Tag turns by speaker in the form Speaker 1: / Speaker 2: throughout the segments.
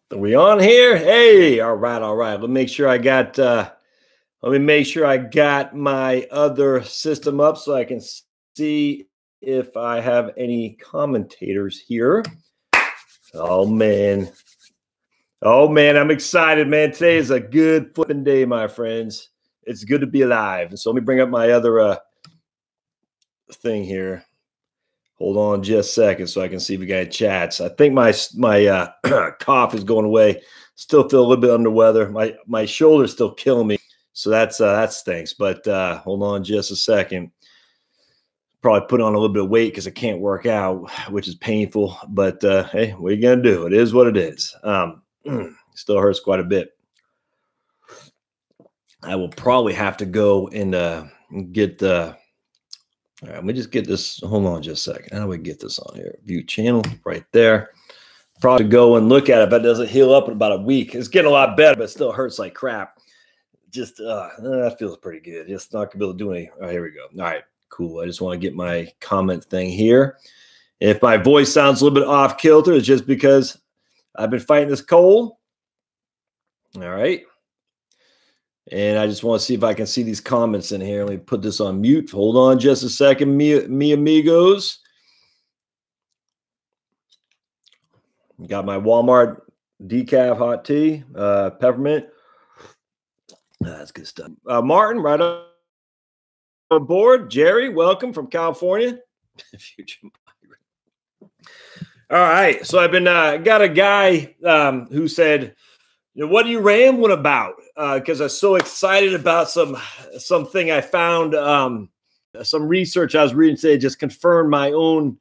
Speaker 1: Are we on here? Hey, all right, all right. Let me make sure I got my other system up so I can see if I have any commentators here. Oh man, I'm excited, man. Today is a good flipping day, my friends. It's good to be alive. And so let me bring up my other thing here. Hold on just a second so I can see if we got chats. I think my cough is going away. Still feel a little bit under weather. My shoulder's still killing me. So that stinks. But hold on just a second. Probably put on a little bit of weight because I can't work out, which is painful. But hey, what are you gonna do? It is what it is. Still hurts quite a bit. I will probably have to go and get the. All right, let me just get this. Hold on just a second. How do we get this on here? View channel right there. Probably go and look at it, but it doesn't heal up in about a week. It's getting a lot better, but it still hurts like crap. Just that feels pretty good. Just not gonna be able to do any. Oh, here we go. All right, cool. I just want to get my comment thing here. If my voice sounds a little bit off kilter, it's just because I've been fighting this cold. All right. And I just want to see if I can see these comments in here. Let me put this on mute. Hold on just a second, mi amigos. Got my Walmart decaf hot tea, peppermint. That's good stuff. Martin, right on board. Jerry, welcome from California. Future migrant. All right. So I've been got a guy who said, what are you rambling about? Because I'm so excited about something I found, some research I was reading today just confirmed my own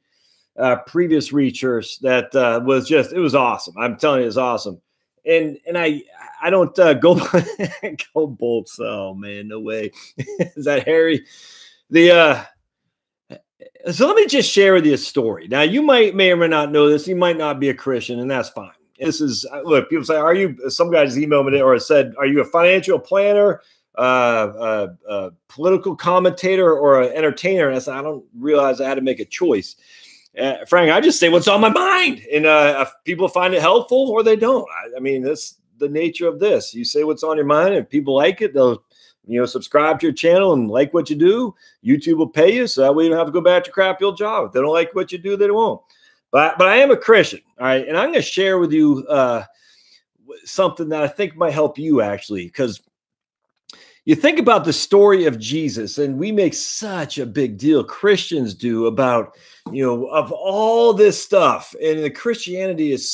Speaker 1: previous research that it was awesome. I'm telling you, it's awesome. And I don't go bolts. Oh man, no way. Is that Harry? So let me just share with you a story. Now you may or may not know this. You might not be a Christian, and that's fine. This is, look, people say, are you, some guys emailed me or said, are you a financial planner, political commentator, or an entertainer? And I said, I don't realize I had to make a choice. Frank, I just say what's on my mind. And if people find it helpful or they don't. I mean, that's the nature of this. You say what's on your mind, and if people like it, they'll, subscribe to your channel and like what you do. YouTube will pay you, so that way you don't have to go back to your crappy old job. If they don't like what you do, they won't. But I am a Christian, all right? And I'm going to share with you something that I think might help you, actually, because you think about the story of Jesus, and we make such a big deal, Christians do, about, of all this stuff. And the Christianity is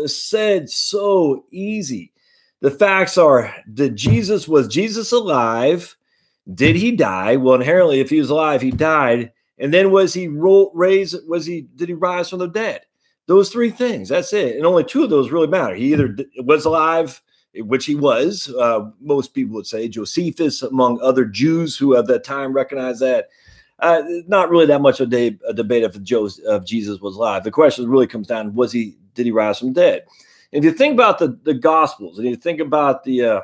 Speaker 1: said so easy. The facts are, was Jesus alive? Did he die? Well, inherently, if he was alive, he died. And then did he rise from the dead? Those three things. That's it. And only two of those really matter. He either was alive, which he was. Most people would say Josephus, among other Jews who at that time recognized that. Not really that much of a debate if Jesus was alive. The question really comes down, did he rise from the dead? And if you think about the Gospels, and you think about the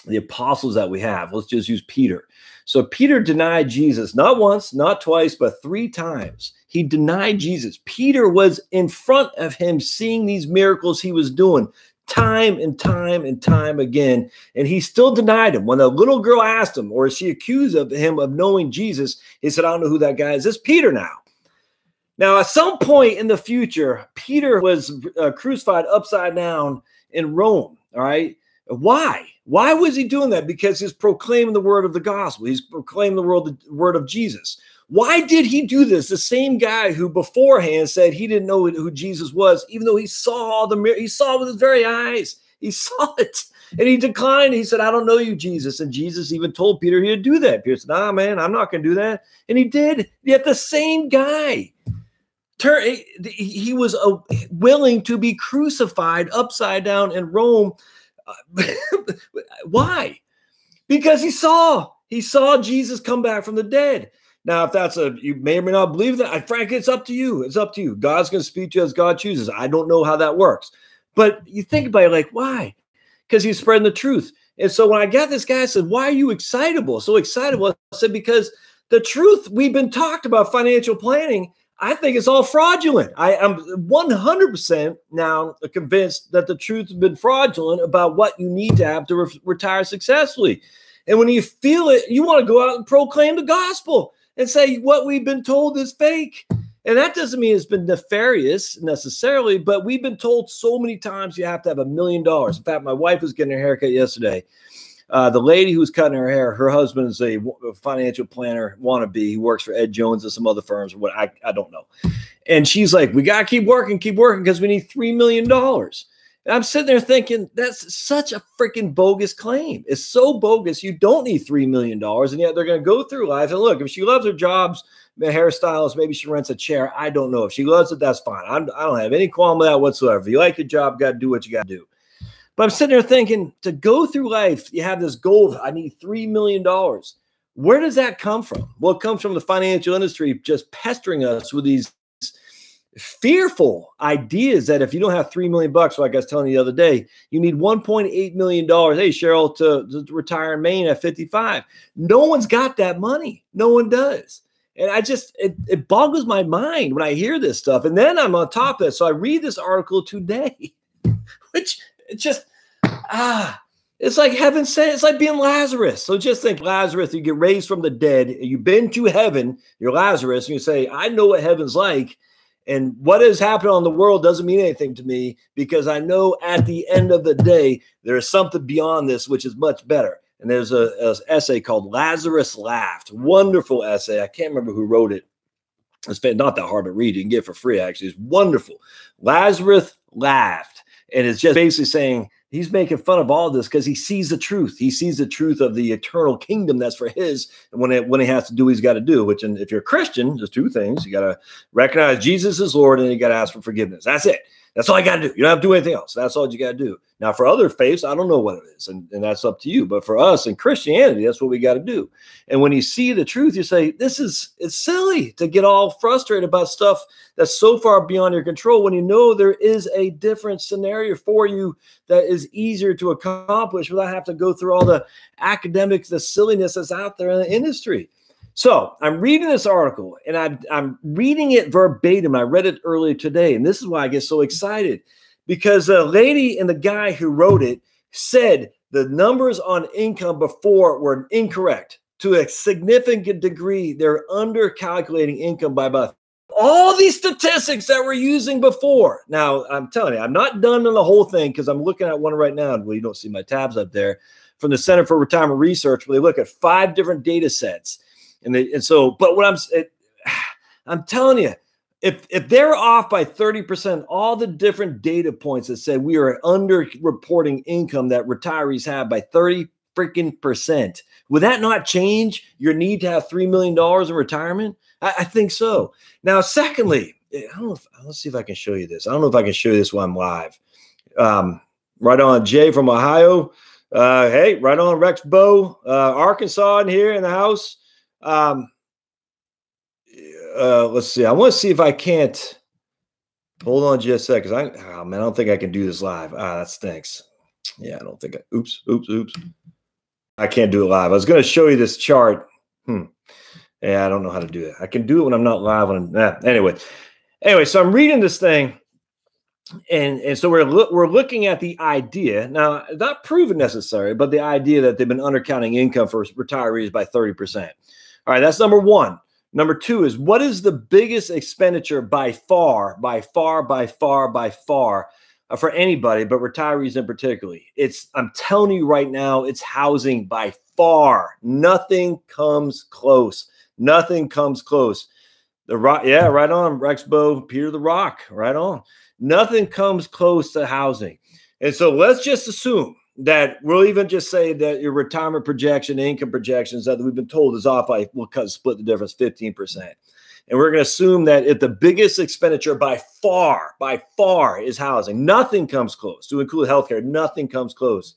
Speaker 1: apostles that we have, let's just use Peter. So Peter denied Jesus, not once, not twice, but 3 times. He denied Jesus. Peter was in front of him seeing these miracles he was doing time and time and time again. And he still denied him. When a little girl asked him, or she accused him of knowing Jesus, he said, I don't know who that guy is. It's Peter now. Now, at some point in the future, Peter was crucified upside down in Rome, all right? Why? Why was he doing that? Because he's proclaiming the word of the gospel. He's proclaiming the word of Jesus. Why did he do this? The same guy who beforehand said he didn't know who Jesus was, even though he saw he saw it with his very eyes. He saw it. And he declined. He said, I don't know you, Jesus. And Jesus even told Peter he'd do that. Peter said, nah, man, I'm not going to do that. And he did. Yet the same guy, he was willing to be crucified upside down in Rome. Why? Because he saw Jesus come back from the dead. Now, if you may or may not believe that, frankly, it's up to you. It's up to you. God's going to speak to you as God chooses. I don't know how that works. But you think about it, like, why? Because he's spreading the truth. And so when I got this guy, I said, why are you excitable? So excitable. I said, because the truth, we've been talked about financial planning. I think it's all fraudulent. I am 100% now convinced that the truth has been fraudulent about what you need to have to retire successfully. And when you feel it, you want to go out and proclaim the gospel and say what we've been told is fake. And that doesn't mean it's been nefarious necessarily, but we've been told so many times you have to have $1 million. In fact, my wife was getting her haircut yesterday. The lady who's cutting her hair, her husband is a financial planner wannabe. He works for Ed Jones and some other firms. What I don't know. And she's like, we got to keep working because we need $3 million. And I'm sitting there thinking, that's such a freaking bogus claim. It's so bogus. You don't need $3 million. And yet they're going to go through life. And look, if she loves her jobs, the hairstylist, maybe she rents a chair. I don't know. If she loves it, that's fine. I don't have any qualm with that whatsoever. If you like your job, got to do what you got to do. But I'm sitting there thinking, to go through life, you have this goal of, I need $3 million. Where does that come from? Well, it comes from the financial industry just pestering us with these fearful ideas that if you don't have $3 million, like I was telling you the other day, you need $1.8 million. Hey, Cheryl, to retire in Maine at 55. No one's got that money. No one does. And it boggles my mind when I hear this stuff. And then I'm on top of it. So I read this article today, which it's just, it's like heaven said, it's like being Lazarus. So just think Lazarus, you get raised from the dead. You've been to heaven. You're Lazarus. And you say, I know what heaven's like. And what has happened on the world doesn't mean anything to me because I know at the end of the day, there is something beyond this, which is much better. And there's an essay called Lazarus Laughed. Wonderful essay. I can't remember who wrote it. It's not that hard to read. You can get it for free, actually. It's wonderful. Lazarus laughed. And it's just basically saying he's making fun of all this because he sees the truth. He sees the truth of the eternal kingdom that's for his. And when he has to do, he's got to do, which, and if you're a Christian, there's two things. You got to recognize Jesus is Lord and you got to ask for forgiveness. That's it. That's all I got to do. You don't have to do anything else. That's all you got to do. Now, for other faiths, I don't know what it is, and that's up to you. But for us in Christianity, that's what we got to do. And when you see the truth, you say, it's silly to get all frustrated about stuff that's so far beyond your control when you know there is a different scenario for you that is easier to accomplish without having to go through all the academics, the silliness that's out there in the industry. So I'm reading this article, and I'm reading it verbatim. I read it earlier today, and this is why I get so excited, because the lady and the guy who wrote it said the numbers on income before were incorrect. To a significant degree, they're undercalculating income by about all these statistics that we're using before. Now, I'm telling you, I'm not done on the whole thing because I'm looking at one right now. Well, you don't see my tabs up there from the Center for Retirement Research, where they look at 5 different data sets. But what I'm telling you, if they're off by 30%, all the different data points that say we are underreporting income that retirees have by 30%, would that not change your need to have $3 million in retirement? I think so. Now, secondly, let's see if I can show you this. I don't know if I can show you this while I'm live. Right on, Jay from Ohio. Hey, right on, Rex Bow, Arkansas in here in the house. Let's see. I want to see if I can't hold on just a second. I don't think I can do this live. That stinks. Yeah, I don't think oops. I can't do it live. I was going to show you this chart. Yeah, I don't know how to do it. I can do it when I'm not live. Anyway, so I'm reading this thing. And so we're looking at the idea, now not proven necessarily, but the idea that they've been undercounting income for retirees by 30%. All right, that's number one. Number two is, what is the biggest expenditure by far for anybody, but retirees in particular? I'm telling you right now, it's housing by far. Nothing comes close. Nothing comes close. Yeah, right on, Rexbo, Peter the Rock, right on. Nothing comes close to housing. And so let's just assume that we'll even just say that your retirement projection, income projections that we've been told is off by, we'll split the difference 15%. And we're going to assume that if the biggest expenditure by far is housing, nothing comes close. To include healthcare, nothing comes close.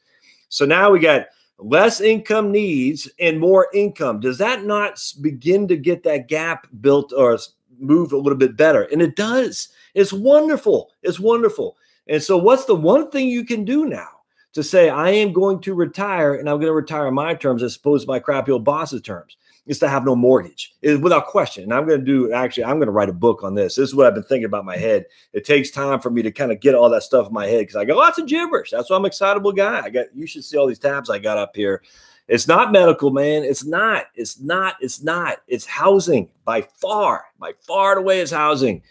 Speaker 1: So now we got less income needs and more income. Does that not begin to get that gap built or move a little bit better? And it does. It's wonderful. It's wonderful. And so what's the one thing you can do now to say, I am going to retire and I'm going to retire on my terms as opposed to my crappy old boss's terms? is to have no mortgage, without question. And I'm going to write a book on this. This is what I've been thinking about in my head. It takes time for me to kind of get all that stuff in my head because I got lots of gibberish. That's why I'm an excitable guy. You should see all these tabs I got up here. It's not medical, man. It's not. It's housing by far and away is housing.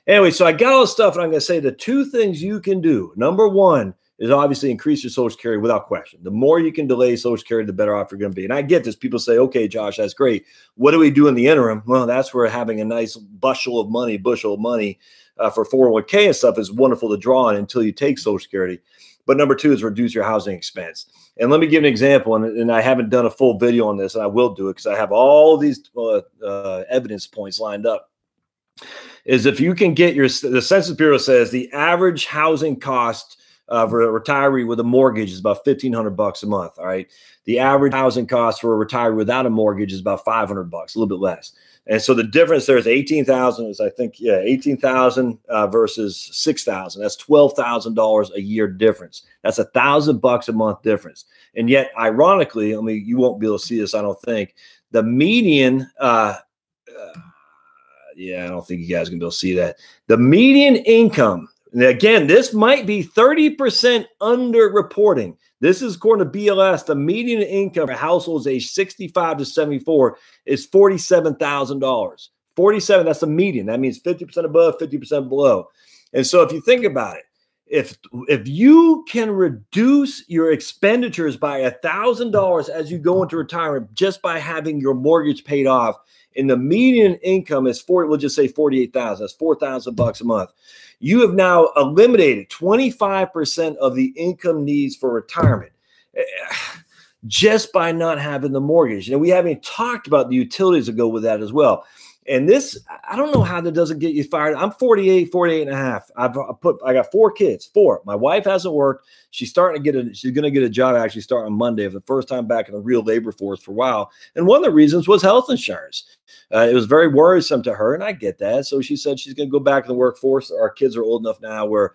Speaker 1: Anyway, so I got all this stuff, and I'm going to say the two things you can do. Number one is obviously increase your Social Security without question. The more you can delay Social Security, the better off you're going to be. And I get this. People say, okay, Josh, that's great. What do we do in the interim? Well, that's where having a nice bushel of money for 401k and stuff is wonderful to draw on until you take Social Security. But number two is reduce your housing expense. And let me give an example, and I haven't done a full video on this, and I will do it because I have all these evidence points lined up. Is if you can get the Census Bureau says the average housing cost for a retiree with a mortgage is about $1,500 a month. All right. The average housing cost for a retiree without a mortgage is about $500, a little bit less. And so the difference there is 18,000 is, I think, 18,000 versus 6,000. That's $12,000 a year difference. That's $1,000 a month difference. And yet, ironically, I mean, you won't be able to see this, I don't think. The median, I don't think you guys can be able to see that. The median income, and again, this might be 30% underreporting. This is according to BLS. The median income for households aged 65 to 74 is $47,000. 47, that's the median. That means 50% above, 50% below. And so if you think about it, if you can reduce your expenditures by $1,000 as you go into retirement just by having your mortgage paid off, and the median income is we'll just say 48,000. That's $4,000 a month. You have now eliminated 25% of the income needs for retirement just by not having the mortgage. And we haven't talked about the utilities that go with that as well. And this, I don't know how that doesn't get you fired. I'm 48 and a half. I got 4 kids, 4. My wife hasn't worked. She's going to get a job actually starting on Monday for the first time back in the real labor force for a while. And one of the reasons was health insurance. It was very worrisome to her, and I get that. So she said she's going to go back in the workforce. Our kids are old enough now where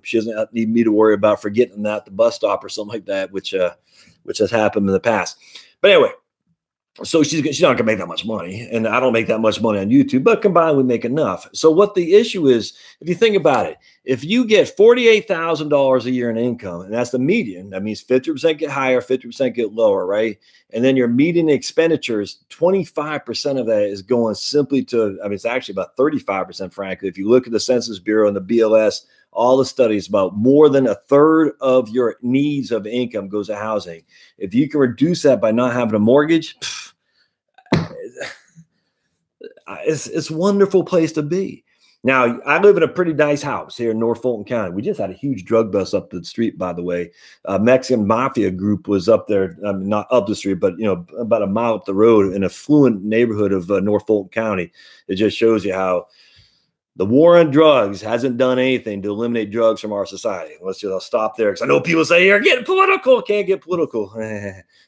Speaker 1: she doesn't need me to worry about forgetting that at the bus stop or something like that, which has happened in the past. But anyway, so she's not going to make that much money, and I don't make that much money on YouTube, but combined we make enough. So what the issue is, if you think about it, if you get $48,000 a year in income, and that's the median, that means 50% get higher, 50% get lower, right? And then your median expenditures, 25% of that is going simply to, I mean, it's actually about 35%, frankly. If you look at the Census Bureau and the BLS, all the studies about more than a third of your needs of income goes to housing. If you can reduce that by not having a mortgage, it's a wonderful place to be. Now, I live in a pretty nice house here in North Fulton County. We just had a huge drug bust up the street, by the way. Mexican mafia group was up there, not up the street, but about a mile up the road in a affluent neighborhood of North Fulton County. It just shows you how the war on drugs hasn't done anything to eliminate drugs from our society. I'll stop there because I know people say you're getting political. Can't get political.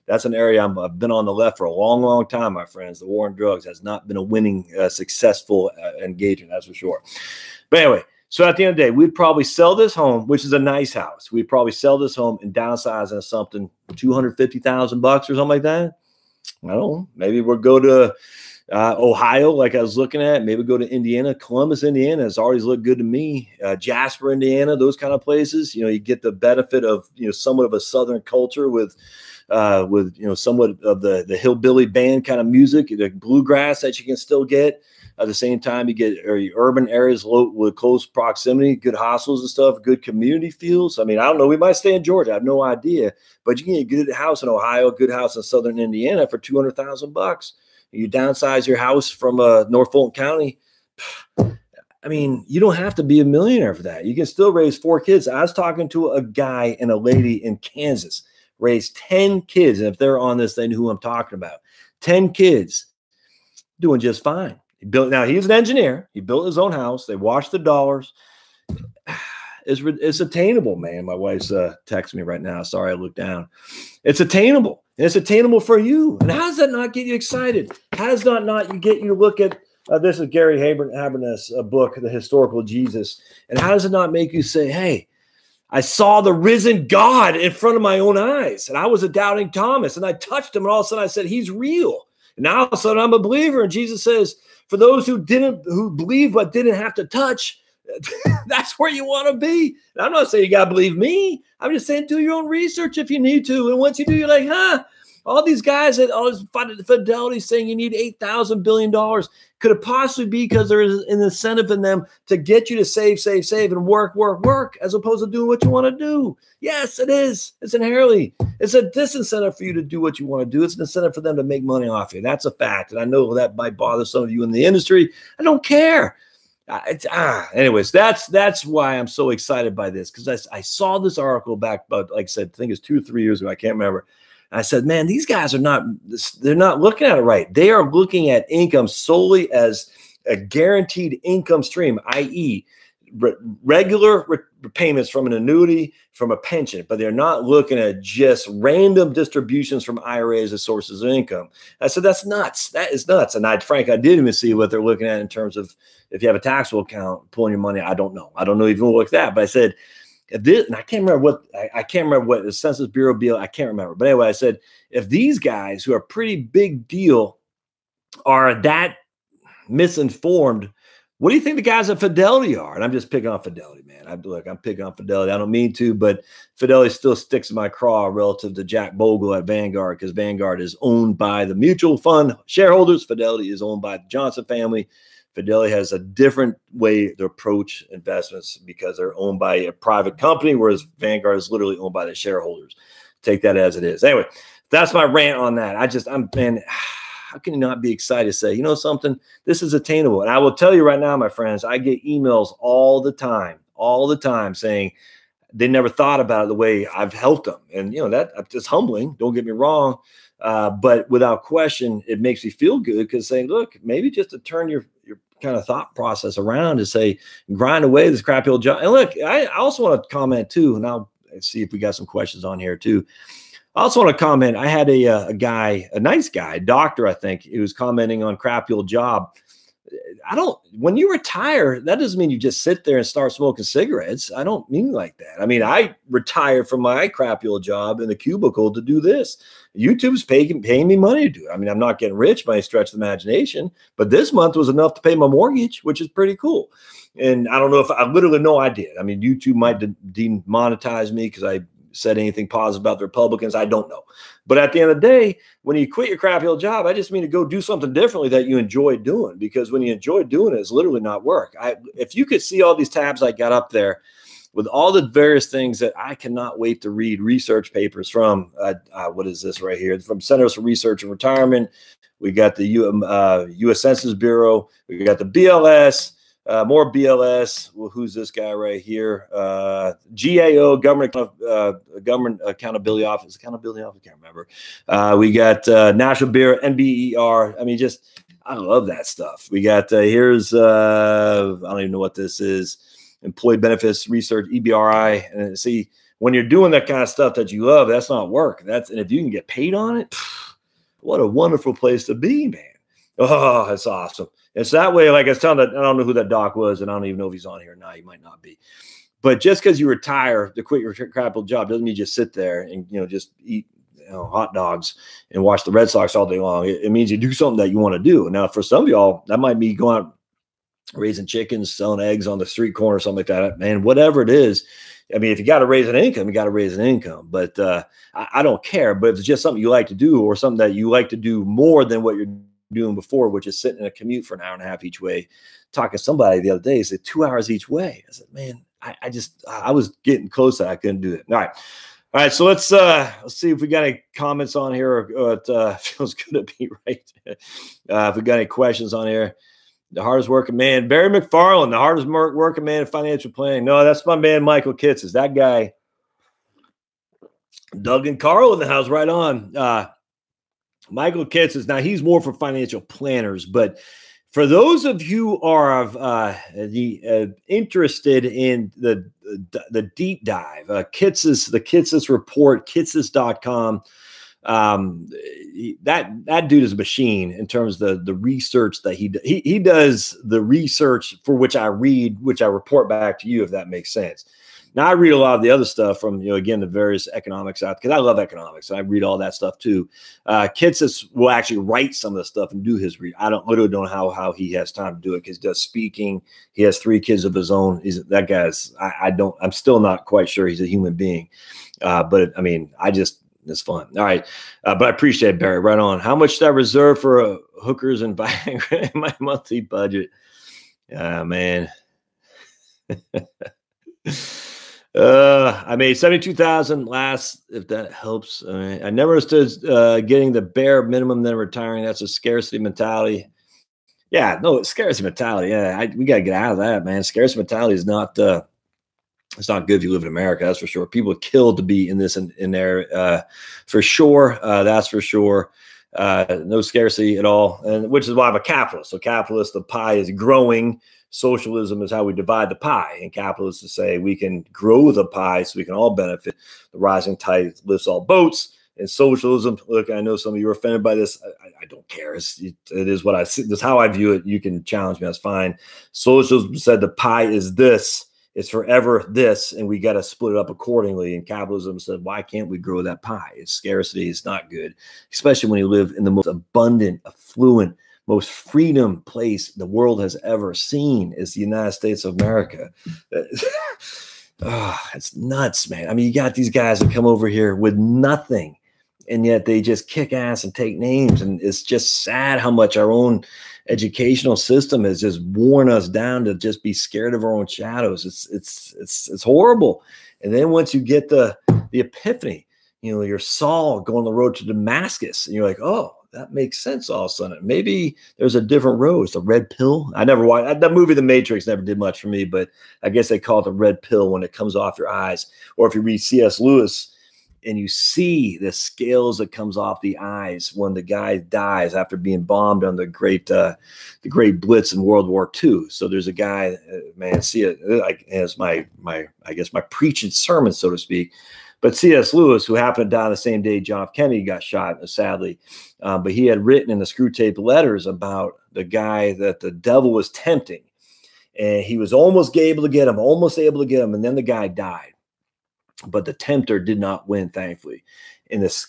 Speaker 1: That's an area I've been on the left for a long, long time, my friends. The war on drugs has not been a winning, successful engagement, that's for sure. But anyway, so at the end of the day, we'd probably sell this home, which is a nice house. We'd probably sell this home and downsize into something $250,000 or something like that. I don't know. Maybe we'll go to Ohio, like I was looking at, maybe go to Indiana. Columbus, Indiana has always looked good to me. Jasper, Indiana, those kind of places. You get the benefit of somewhat of a Southern culture with somewhat of the hillbilly band kind of music, the bluegrass that you can still get. At the same time, you get urban areas with close proximity, good hostels and stuff, good community feels. I mean, I don't know. We might stay in Georgia. I have no idea, but you can get a good house in Ohio, a good house in Southern Indiana for $200,000. You downsize your house from North Fulton County. I mean, you don't have to be a millionaire for that. You can still raise 4 kids. I was talking to a guy and a lady in Kansas, raised 10 kids. And if they're on this, they know who I'm talking about. 10 kids doing just fine. Now, he's an engineer. He built his own house. They washed the dollars. It's attainable, man. My wife's texting me right now. Sorry, I looked down. It's attainable. And it's attainable for you. And how does that not get you excited? How does that not get you to look at this is Gary Habermas' book, The Historical Jesus. And how does it not make you say, hey, I saw the risen God in front of my own eyes, and I was a doubting Thomas, and I touched him, and all of a sudden I said, he's real. And now all of a sudden I'm a believer. And Jesus says, for those who believe but didn't have to touch, that's where you want to be. And I'm not saying you got to believe me. I'm just saying do your own research if you need to. And once you do, you're like, all these guys that all this fidelity saying you need $8,000 billion could it possibly be because there is an incentive in them to get you to save, and work, as opposed to doing what you want to do? Yes, it is. It's inherently, it's a disincentive for you to do what you want to do. It's an incentive for them to make money off you. That's a fact. And I know that might bother some of you in the industry. I don't care. Anyways, that's why I'm so excited by this, because I saw this article back about, like I said, I think it's 2 or 3 years ago. I can't remember. I said, man, these guys they're not looking at it right. They are looking at income solely as a guaranteed income stream, i.e. regular payments from an annuity, from a pension, but they're not looking at just random distributions from IRAs as sources of income. I said, that's nuts. That is nuts. And I didn't even see what they're looking at in terms of if you have a taxable account, pulling your money. I don't know. I don't know even like that. But I said, this, and I can't remember what the Census Bureau bill, I can't remember. But anyway, I said, if these guys who are pretty big deal are that misinformed, what do you think the guys at Fidelity are? And I'm just picking on Fidelity, man. I'm picking on Fidelity. I don't mean to, but Fidelity still sticks in my craw relative to Jack Bogle at Vanguard, because Vanguard is owned by the mutual fund shareholders. Fidelity is owned by the Johnson family. Fidelity has a different way to approach investments because they're owned by a private company, whereas Vanguard is literally owned by the shareholders. Take that as it is. Anyway, that's my rant on that. Man, how can you not be excited to say, you know something, this is attainable? And I will tell you right now, my friends, I get emails all the time saying they never thought about it the way I've helped them. And, that's humbling. Don't get me wrong. But without question, it makes me feel good, because saying, look, maybe just to turn your kind of thought process around to say, grind away this crappy old job. And look, I also want to comment too, and I'll see if we got some questions on here too. I also want to comment. I had a guy, a nice guy, doctor, I think, he was commenting on crappy old job. When you retire, that doesn't mean you just sit there and start smoking cigarettes. I don't mean like that. I mean, I retired from my crappy old job in the cubicle to do this. YouTube's paying me money to do it. I mean, I'm not getting rich by any stretch of the imagination, but this month was enough to pay my mortgage, which is pretty cool. And I don't know if I literally know I did. I mean, YouTube might demonetize me because I said anything positive about the Republicans. I don't know. But at the end of the day, when you quit your crappy old job, I just mean to go do something differently that you enjoy doing, because when you enjoy doing it, it's literally not work. If you could see all these tabs I got up there with all the various things that I cannot wait to read research papers from, what is this right here? From Centers for Research and Retirement. We got the U.S. Census Bureau. We got the BLS. More BLS. Well, who's this guy right here? GAO, Government Accountability Office. I can't remember. We got National Bureau, NBER. I mean, I love that stuff. We got here's I don't even know what this is. Employee Benefits Research, EBRI. And see, when you're doing that kind of stuff that you love, that's not work. And if you can get paid on it, what a wonderful place to be, man. Oh, that's awesome. It's that way. Like I was telling I don't know who that doc was, and I don't even know if he's on here now. He might not be. But just because you retire to quit your crap old job doesn't mean you just sit there and just eat hot dogs and watch the Red Sox all day long. It means you do something that you want to do. Now, for some of y'all, that might be going out raising chickens, selling eggs on the street corner, something like that. Man, whatever it is. I mean, if you got to raise an income, you got to raise an income. But I don't care. But if it's just something you like to do, or something that you like to do more than what you're doing before, which is sitting in a commute for an hour and a half each way, talking to somebody the other day, said 2 hours each way. I said, man, I was getting close to that. I couldn't do it. All right. So let's see if we got any comments on here. It feels good to be right. If we got any questions on here. The hardest working man, Barry McFarland, the hardest working man in financial planning. No, that's my man, Michael Kitz. Is that guy? Doug and Carl in the house, right on. Michael Kitz is, now he's more for financial planners, but for those of you who are interested in the deep dive, the Kitz's report, Kitz's.com. That dude is a machine in terms of the research that he does, the research for which I read, which I report back to you, if that makes sense. Now I read a lot of the other stuff from, again, the various economics out, because I love economics. I read all that stuff too. Kitz will actually write some of the stuff and do his read. I literally don't know how he has time to do it, because he does speaking. He has 3 kids of his own. That guy's, I'm still not quite sure he's a human being. But I mean, it's fun. All right. But I appreciate it, Barry. Right on. How much should I reserve for hookers and Viagra in my monthly budget? Man. I made 72,000 last, if that helps. I never understood getting the bare minimum, then retiring. That's a scarcity mentality. Yeah, no, it's scarcity mentality. Yeah, we got to get out of that, man. Scarcity mentality is not, it's not good if you live in America, that's for sure. People killed to be in this in there, for sure. That's for sure. No scarcity at all, and which is why I'm a capitalist. So capitalist, the pie is growing. Socialism is how we divide the pie, and capitalists to say we can grow the pie so we can all benefit. The rising tide lifts all boats. And socialism, look, I know some of you are offended by this. I don't care. It is what I see. This is how I view it. You can challenge me. That's fine. Socialism said the pie is this. It's forever this, and we got to split it up accordingly. And capitalism said, why can't we grow that pie? It's scarcity. It's not good, especially when you live in the most abundant, affluent, most freedom place the world has ever seen is the United States of America. It's nuts, man. I mean, you got these guys that come over here with nothing, and yet they just kick ass and take names. And it's just sad how much our own educational system has just worn us down to just be scared of our own shadows. It's horrible. And then once you get the epiphany, you're Saul going the road to Damascus, and you're like, oh, that makes sense all of a sudden. Maybe there's a different road. It's a red pill. I never watched that movie. The Matrix never did much for me, but I guess they call it the red pill when it comes off your eyes. Or if you read C.S. Lewis and you see the scales that comes off the eyes when the guy dies after being bombed on the great Blitz in World War II. So there's a guy, man, see it as my preaching sermon, so to speak. But C.S. Lewis, who happened to die the same day John F. Kennedy got shot, sadly, but he had written in the screw tape letters about the guy that the devil was tempting, and he was almost able to get him, and then the guy died. But the tempter did not win, thankfully. And this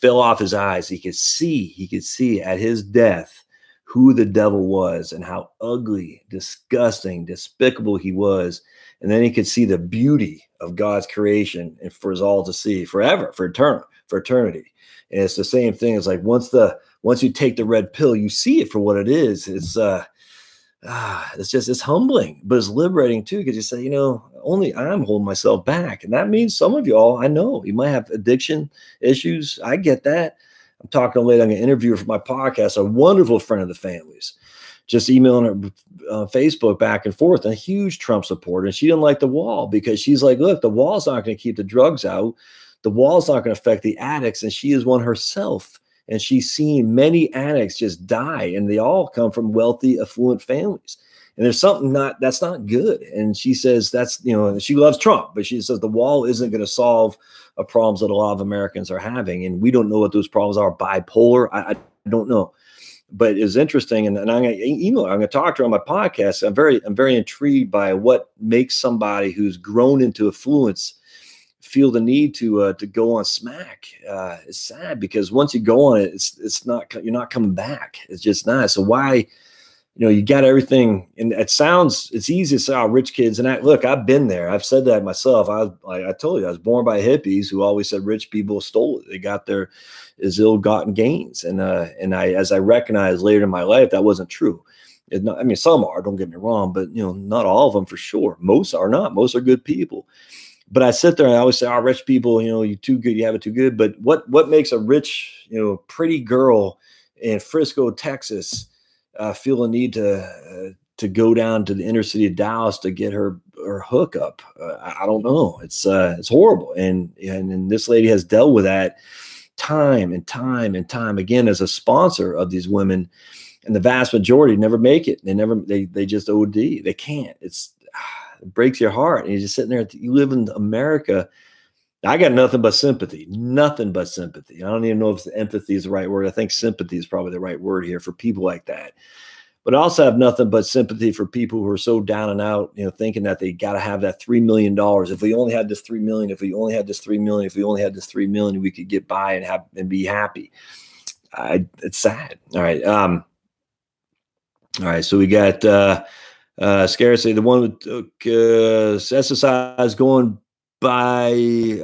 Speaker 1: fell off his eyes. He could see at his death who the devil was and how ugly, disgusting, despicable he was. And then he could see the beauty of God's creation and for us all to see forever, for eternity. And it's the same thing. It's like once you take the red pill, you see it for what it is. It's humbling, but it's liberating too, because you say, only I'm holding myself back. And that means some of y'all, I know you might have addiction issues. I get that. I'm talking to a lady I'm going to interview her for my podcast, a wonderful friend of the family's, just emailing her on Facebook back and forth, a huge Trump supporter. And she didn't like the wall because she's like, look, the wall's not going to keep the drugs out. The wall's not going to affect the addicts. And she is one herself. And she's seen many addicts just die, and they all come from wealthy, affluent families. And there's something that's not good. And she says she loves Trump, but she says the wall isn't going to solve problems that a lot of Americans are having. And we don't know what those problems are. Bipolar, I don't know. But it's interesting, and I'm going to email her. I'm going to talk to her on my podcast. I'm very intrigued by what makes somebody who's grown into affluence feel the need to go on smack. It's sad because once you go on it, you're not coming back. It's just not. So why, you got everything, and it's easy to say, oh, rich kids. And I've been there. I've said that myself. I told you, I was born by hippies who always said rich people stole it. They got their ill-gotten gains. And as I recognized later in my life, that wasn't true. Some are, don't get me wrong, but not all of them for sure. Most are not. Most are good people. But I sit there and I always say, oh, rich people, you're too good, you have it too good. But what makes a rich, pretty girl in Frisco, Texas, feel a need to go down to the inner city of Dallas to get her hookup? I don't know. It's horrible. And this lady has dealt with that time and time and time again as a sponsor of these women. And the vast majority never make it. They just OD. They can't. It breaks your heart. And you're just sitting there. You live in America I got nothing but sympathy, nothing but sympathy. I don't even know if empathy is the right word. I think sympathy is probably the right word here for people like that. But I also have nothing but sympathy for people who are so down and out, you know, thinking that they got to have that $3 million. If we only had this 3 million, if we only had this 3 million, if we only had this 3 million, we could get by and be happy. It's sad. All right. All right. So we got Scarcity, the one with SOCIALIZE going by.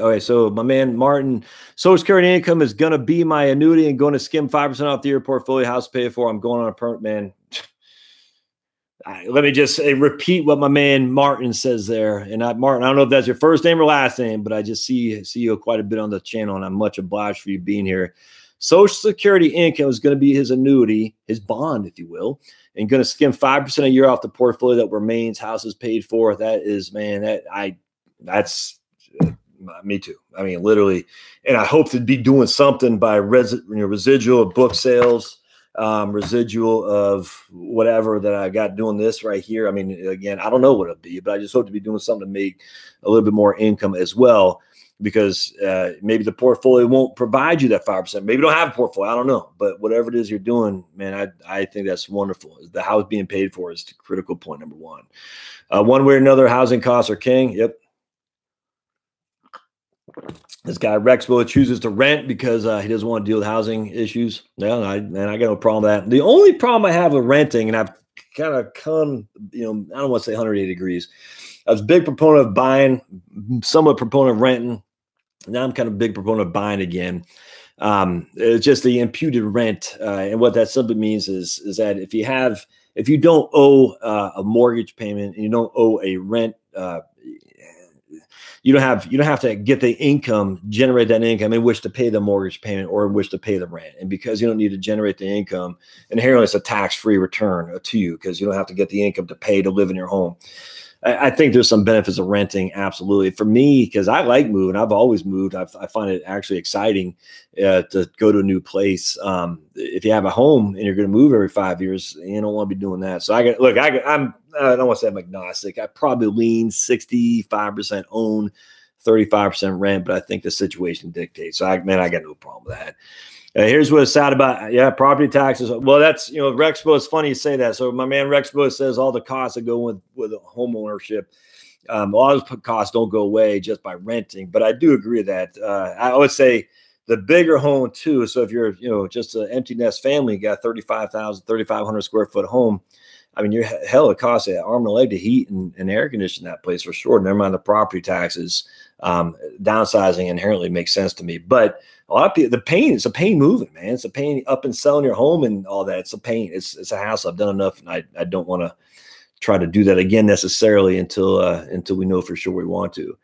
Speaker 1: All right. So my man Martin, Social Security income is going to be my annuity and going to skim 5% off the year portfolio. House paid for. I'm going on a permanent, man. Let me just repeat what my man Martin says there. And Martin, I don't know if that's your first name or last name, but I just see you quite a bit on the channel, and I'm much obliged for you being here. Social Security income is going to be his annuity, his bond, if you will, and going to skim 5% a year off the portfolio that remains. House is paid for. That is, man, that's me too. I mean, literally. And I hope to be doing something by residual of book sales, residual of whatever that I got doing this right here. I mean, again, I don't know what it'll be, but I just hope to be doing something to make a little bit more income as well, because maybe the portfolio won't provide you that 5%. Maybe you don't have a portfolio. I don't know. But whatever it is you're doing, man, I think that's wonderful. The house being paid for is the critical point number one. One way or another, housing costs are king. Yep. This guy Rexbo chooses to rent because he doesn't want to deal with housing issues. Yeah, I got no problem with that. The only problem I have with renting, and I've kind of come, you know, I don't want to say 180 degrees. I was a big proponent of buying, somewhat proponent of renting. Now I'm kind of a big proponent of buying again. It's just the imputed rent, and what that simply means is that if you don't owe a mortgage payment and you don't owe a rent. You don't have to get the income, generate that income in which to pay the mortgage payment or in which to pay the rent. And because you don't need to generate the income, inherently it's a tax-free return to you because you don't have to get the income to pay to live in your home. I think there's some benefits of renting, absolutely. For me, because I like moving, I've always moved. I find it actually exciting to go to a new place. If you have a home and you're going to move every 5 years, you don't want to be doing that. So I don't want to say I'm agnostic. I probably lean 65% own, 35% rent, but I think the situation dictates. So I got no problem with that. Here's what's sad about, property taxes. Well, that's, Rexpo, it's funny you say that. So my man Rexpo says all the costs that go with home ownership, a lot of costs don't go away just by renting. But I do agree with that. I would say the bigger home too. So if you're, just an empty nest family, you got 3,500 square foot home. I mean, it costs an arm and a leg to heat and air condition that place for sure. Never mind the property taxes. Downsizing inherently makes sense to me. But a lot of people, it's a pain moving, man. It's a pain up and selling your home and all that. It's a pain. It's a hassle. I've done enough, and I don't want to try to do that again necessarily until we know for sure we want to.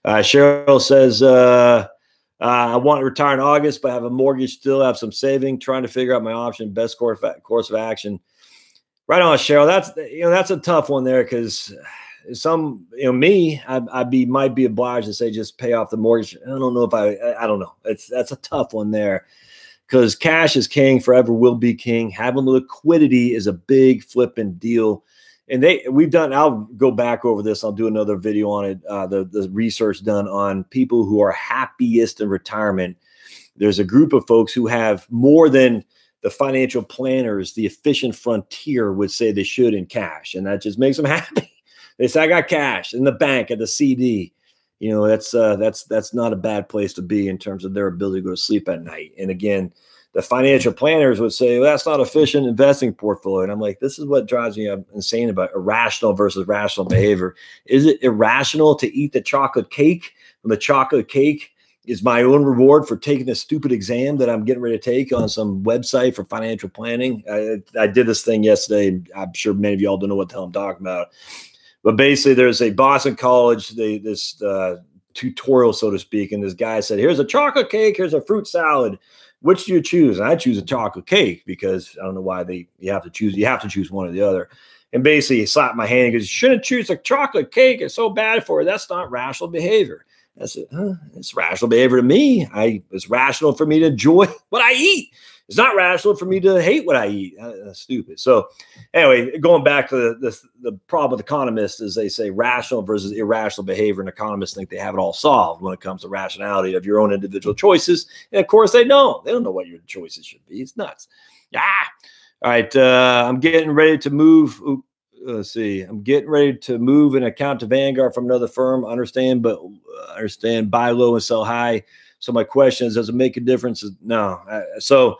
Speaker 1: Cheryl says, I want to retire in August, but I have a mortgage still, have some saving, trying to figure out my option, best course of action. Right on, Cheryl. That's a tough one there because me, might be obliged to say just pay off the mortgage. I don't know if I don't know. That's a tough one there because cash is king, forever will be king. Having liquidity is a big flipping deal. And I'll go back over this. I'll do another video on it. The research done on people who are happiest in retirement. There's a group of folks who have more than the financial planners, the efficient frontier would say they should in cash. And that just makes them happy. They say, I got cash in the bank at the CD. That's not a bad place to be in terms of their ability to go to sleep at night. And again, the financial planners would say, well, that's not efficient investing portfolio. And I'm like, this is what drives me insane about irrational versus rational behavior. Is it irrational to eat the chocolate cake when the chocolate cake is my own reward for taking a stupid exam that I'm getting ready to take on some website for financial planning? I did this thing yesterday, and I'm sure many of y'all don't know what the hell I'm talking about. But basically, there's a Boston College, this tutorial, so to speak, and this guy said, here's a chocolate cake, here's a fruit salad. Which do you choose? And I choose a chocolate cake because I don't know why you have to choose one or the other. And basically, he slapped my hand and goes, you shouldn't choose a chocolate cake. It's so bad for you. That's not rational behavior. I said, it's rational behavior to me. It's rational for me to enjoy what I eat. It's not rational for me to hate what I eat. That's stupid. So anyway, going back to the problem with economists is they say rational versus irrational behavior, and economists think they have it all solved when it comes to rationality of your own individual choices. And of course they don't. They don't know what your choices should be. It's nuts. All right. I'm getting ready to move. Let's see. I'm getting ready to move an account to Vanguard from another firm. Understand buy low and sell high. So my question is, does it make a difference? No. So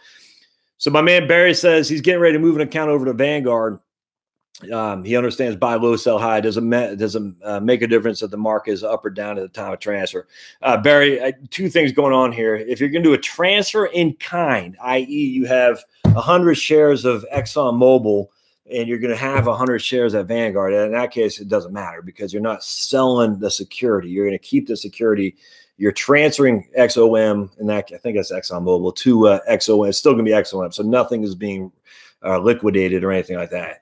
Speaker 1: my man Barry says he's getting ready to move an account over to Vanguard. He understands buy low, sell high. Doesn't make a difference if the market is up or down at the time of transfer. Barry, two things going on here. If you're going to do a transfer in kind, i.e. you have 100 shares of ExxonMobil and you're going to have 100 shares at Vanguard, in that case, it doesn't matter because you're not selling the security. You're going to keep the security. You're transferring XOM, and I think that's ExxonMobil, to XOM. It's still going to be XOM, so nothing is being liquidated or anything like that.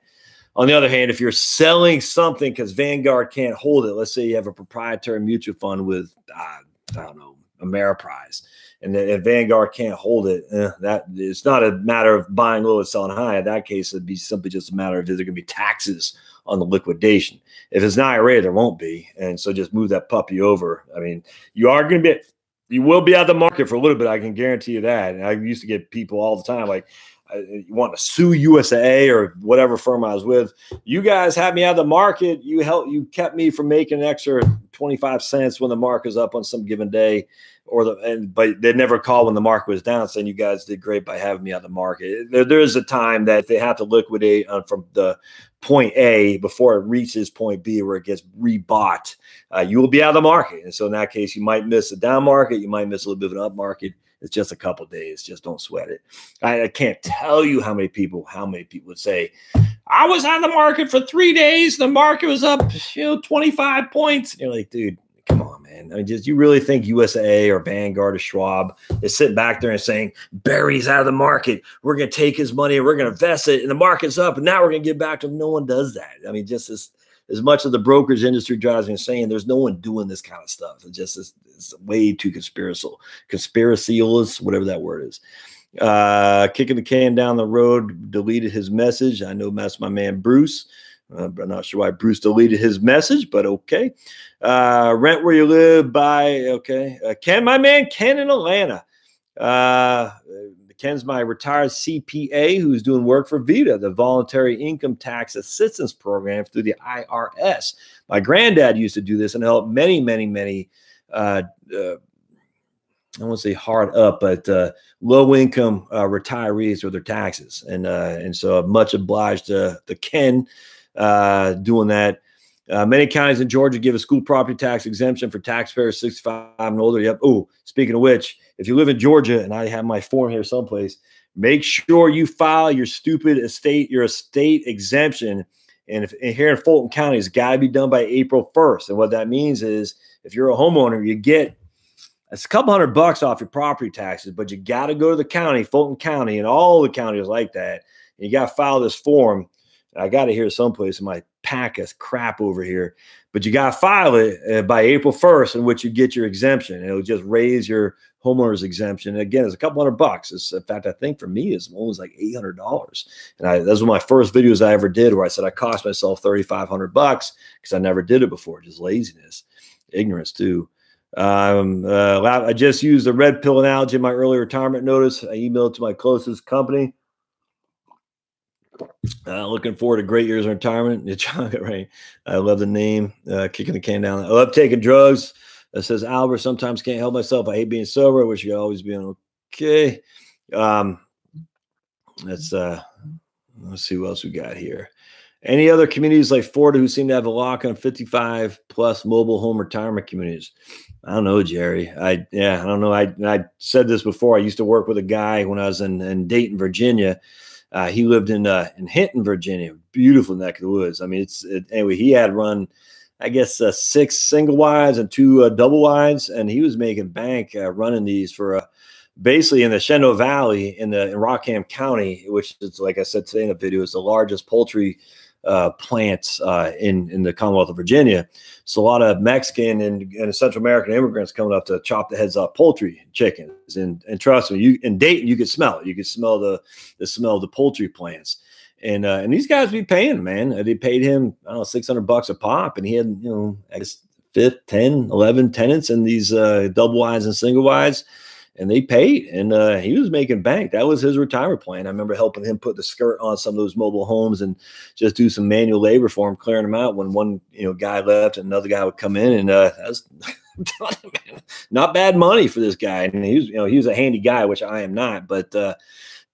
Speaker 1: On the other hand, if you're selling something because Vanguard can't hold it, let's say you have a proprietary mutual fund with, I don't know, Ameriprise, and if Vanguard can't hold it, that it's not a matter of buying low and selling high. In that case, it'd be simply just a matter of is there going to be taxes on the liquidation. If it's an IRA, there won't be. And so just move that puppy over. I mean, you will be out of the market for a little bit. I can guarantee you that. And I used to get people all the time, like, you want to sue USA or whatever firm I was with. You guys had me out of the market. You kept me from making an extra 25 cents when the market was up on some given day, but they never call when the market was down saying you guys did great by having me out of the market. There is a time that they have to liquidate from the point A before it reaches point B where it gets rebought. You will be out of the market. And so in that case, you might miss a down market. You might miss a little bit of an up market. It's just a couple of days. Just don't sweat it. I can't tell you how many people would say, I was on the market for 3 days. The market was up 25 points. And you're like, dude, come on, man. I mean, you really think USA or Vanguard or Schwab is sitting back there and saying, Barry's out of the market. We're going to take his money and we're going to invest it and the market's up and now we're going to get back to him. No one does that. I mean, just as much of the brokerage industry drives me insane, there's no one doing this kind of stuff. It's way too conspiracialist, whatever that word is. Kicking the can down the road, deleted his message. I know that's my man Bruce. I'm not sure why Bruce deleted his message, but okay. Rent where you live, buy. Okay. Ken, my man Ken in Atlanta. Ken's my retired CPA who's doing work for VITA, the Voluntary Income Tax Assistance Program through the IRS. My granddad used to do this and help many, I won't say hard up, but low income retirees with their taxes. And so I'm much obliged to Ken doing that. Many counties in Georgia give a school property tax exemption for taxpayers 65 and older. Yep. Oh, speaking of which, if you live in Georgia, and I have my form here someplace, make sure you file your estate exemption. And here in Fulton County, it's got to be done by April 1st. And what that means is if you're a homeowner, you get it's a couple $100 off your property taxes, but you got to go to the county, Fulton County, and all the counties like that. And you got to file this form. I got it here someplace in my pack of crap over here, but you got to file it by April 1st, in which you get your exemption. And it'll just raise your homeowner's exemption. And again, it's a couple $100. It's, in fact, I think for me, it's almost like $800. And those were my first videos I ever did where I said I cost myself $3,500 because I never did it before. Just laziness, ignorance too. I just used the red pill analogy in my early retirement notice. I emailed to my closest company. Looking forward to great years of retirement. Right. I love the name, kicking the can down. I love taking drugs. That says Albert, sometimes can't help myself. I hate being sober. I wish you could always be okay. Let's see what else we got here. Any other communities like Florida who seem to have a lock on 55 plus mobile home retirement communities? I don't know, Jerry. I don't know. I said this before. I used to work with a guy when I was in Dayton, Virginia. He lived in Hinton, Virginia, beautiful neck of the woods. I mean, anyway, he had run, I guess, 6 single wides and 2 double wides. And he was making bank running these for basically in the Shenandoah Valley in Rockham County, which is, like I said today in the video, is the largest poultry plants in the Commonwealth of Virginia. So a lot of Mexican and Central American immigrants coming up to chop the heads off poultry chickens. And trust me, in Dayton, you could smell it. You could smell the smell of the poultry plants. And these guys be paying, man. They paid him, I don't know, $600 a pop. And he had, you know, I guess 10, 11 tenants in these double wides and single wides. And they paid, and he was making bank. That was his retirement plan. I remember helping him put the skirt on some of those mobile homes and just do some manual labor for him, clearing them out when one guy left and another guy would come in. And that was not bad money for this guy. And he was a handy guy, which I am not, but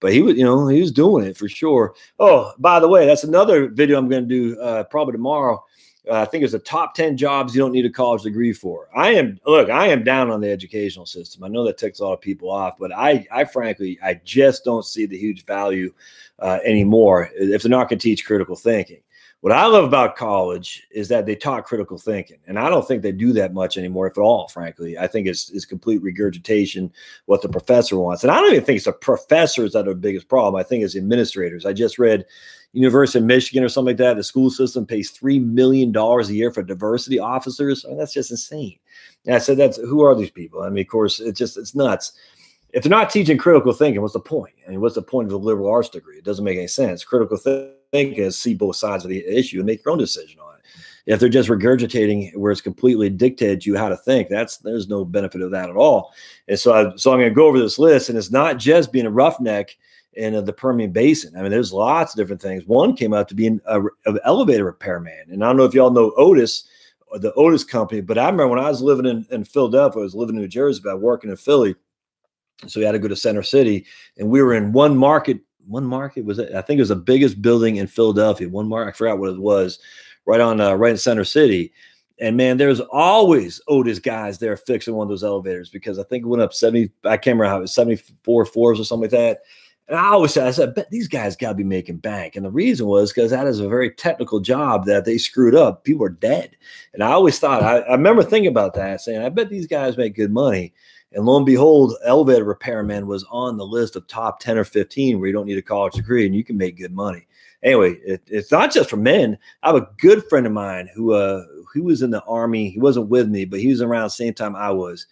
Speaker 1: he was, he was doing it for sure. Oh, by the way, that's another video I'm going to do probably tomorrow. I think it's the top 10 jobs you don't need a college degree for. I am down on the educational system. I know that ticks a lot of people off, but I frankly, I just don't see the huge value anymore if they're not going to teach critical thinking. What I love about college is that they taught critical thinking, and I don't think they do that much anymore, if at all, frankly. I think it's complete regurgitation, what the professor wants. And I don't even think it's the professors that are the biggest problem. I think it's administrators. I just read University of Michigan or something like that. The school system pays $3 million a year for diversity officers. I mean, that's just insane. And I said, who are these people? I mean, of course, it's nuts. If they're not teaching critical thinking, what's the point? I mean, what's the point of a liberal arts degree? It doesn't make any sense. Critical thinking is see both sides of the issue and make your own decision on it. If they're just regurgitating where it's completely dictated to you how to think, there's no benefit of that at all. And so I'm going to go over this list, and it's not just being a roughneck in the Permian Basin. I mean, there's lots of different things. One came out to be an elevator repairman. And I don't know if y'all know Otis, or the Otis company, but I remember when I was living in Philadelphia, I was living in New Jersey, but working in Philly. So we had to go to Center City, and we were in one market was it? I think it was the biggest building in Philadelphia. One market, I forgot what it was, right in Center City. And man, there's always Otis guys there fixing one of those elevators, because I think it went up 70, I can't remember how it was, 74 floors or something like that. And I always said, I bet these guys got to be making bank. And the reason was because that is a very technical job that they screwed up. People are dead. And I always thought, I remember thinking about that, saying, I bet these guys make good money. And lo and behold, elevator repairman was on the list of top 10 or 15 where you don't need a college degree and you can make good money. Anyway, it's not just for men. I have a good friend of mine who was in the Army. He wasn't with me, but he was around the same time I was.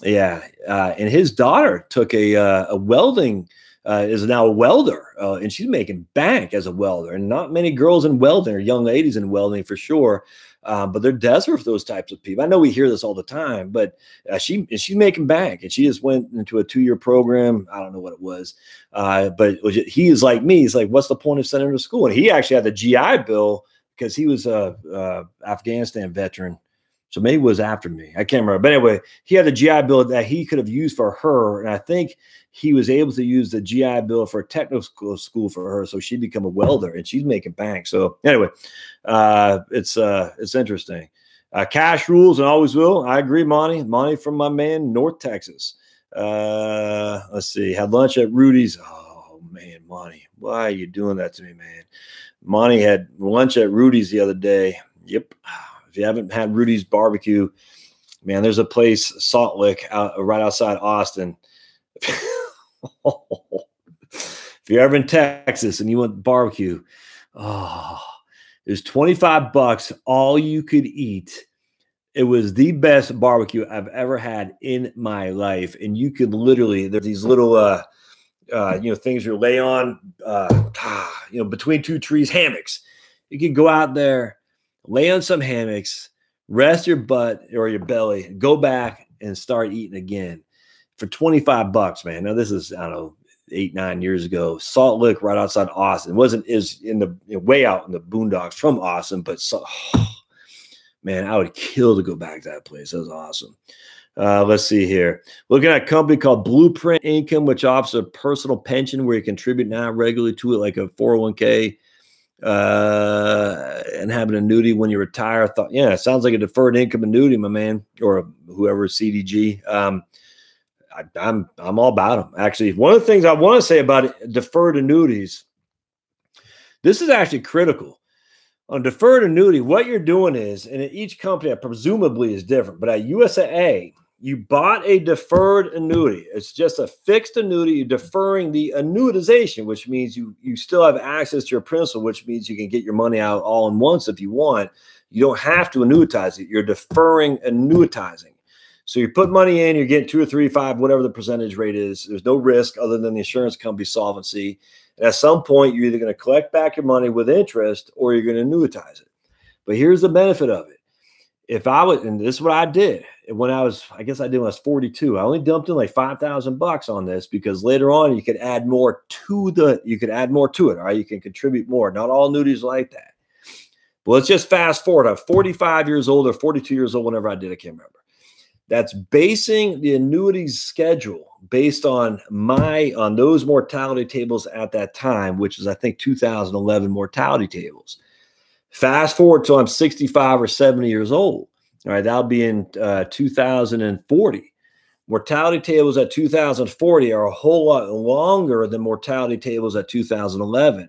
Speaker 1: Yeah. And his daughter took a welding, is now a welder, and she's making bank as a welder. And not many girls in welding, or young ladies in welding for sure. But they're desperate for those types of people. I know we hear this all the time, but she's making bank, and she just went into a 2-year program. I don't know what it was, but he is like me. He's like, what's the point of sending her to school? And he actually had the GI Bill because he was a Afghanistan veteran. So maybe it was after me. I can't remember. But anyway, he had a GI Bill that he could have used for her. And I think he was able to use the GI Bill for a technical school for her. So she'd become a welder, and she's making bank. So anyway, it's interesting. Cash rules and always will. I agree, Monty. Monty from my man, North Texas. Let's see. Had lunch at Rudys. Oh, man, Monty. Why are you doing that to me, man? Monty had lunch at Rudys the other day. Yep. If you haven't had Rudys BBQ, man, there's a place, Salt Lick, right outside Austin. If you're ever in Texas and you want barbecue, it was $25, all you could eat. It was the best barbecue I've ever had in my life. And you could literally, there's these little, things you lay on, between two trees, hammocks. You could go out there, lay on some hammocks, rest your butt or your belly, go back and start eating again for $25, man. Now this is, I don't know, 8-9 years ago. Salt Lick right outside Austin. Is in the way out in the boondocks from Austin, but man, I would kill to go back to that place. That was awesome. Let's see here. Looking at a company called Blueprint Income, which offers a personal pension where you contribute now regularly to it, like a 401k. And have an annuity when you retire. I thought, yeah, it sounds like a deferred income annuity, my man, or whoever, CDG. I'm all about them. Actually, one of the things I want to say about deferred annuities, this is actually critical. On deferred annuity, what you're doing is, and each company presumably is different, but at USAA, You bought a deferred annuity. It's just a fixed annuity. You're deferring the annuitization, which means you still have access to your principal, which means you can get your money out all in once if you want. You don't have to annuitize it. You're deferring annuitizing. So you put money in, you're getting 2 or 3, 5, whatever the percentage rate is. There's no risk other than the insurance company solvency. And at some point, you're either going to collect back your money with interest or you're going to annuitize it. But here's the benefit of it. If I was, and this is what I did when I was, I guess I did when I was 42. I only dumped in like $5,000 on this because later on you could add more to it. All right. You can contribute more. Not all annuities like that. But let's just fast forward. I'm 45 years old or 42 years old whenever I did. I can't remember. That's basing the annuities schedule based on those mortality tables at that time, which is, I think, 2011 mortality tables. Fast forward till I'm 65 or 70 years old. All right, that'll be in 2040. Mortality tables at 2040 are a whole lot longer than mortality tables at 2011,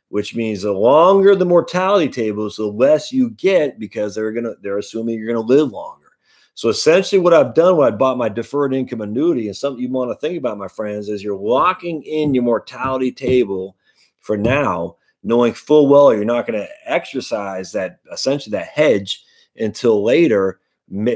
Speaker 1: which means the longer the mortality tables, the less you get because they're assuming you're gonna live longer. So essentially what I've done when I bought my deferred income annuity, and something you want to think about, my friends, is you're locking in your mortality table for now, knowing full well you're not going to exercise that, essentially that hedge, until later,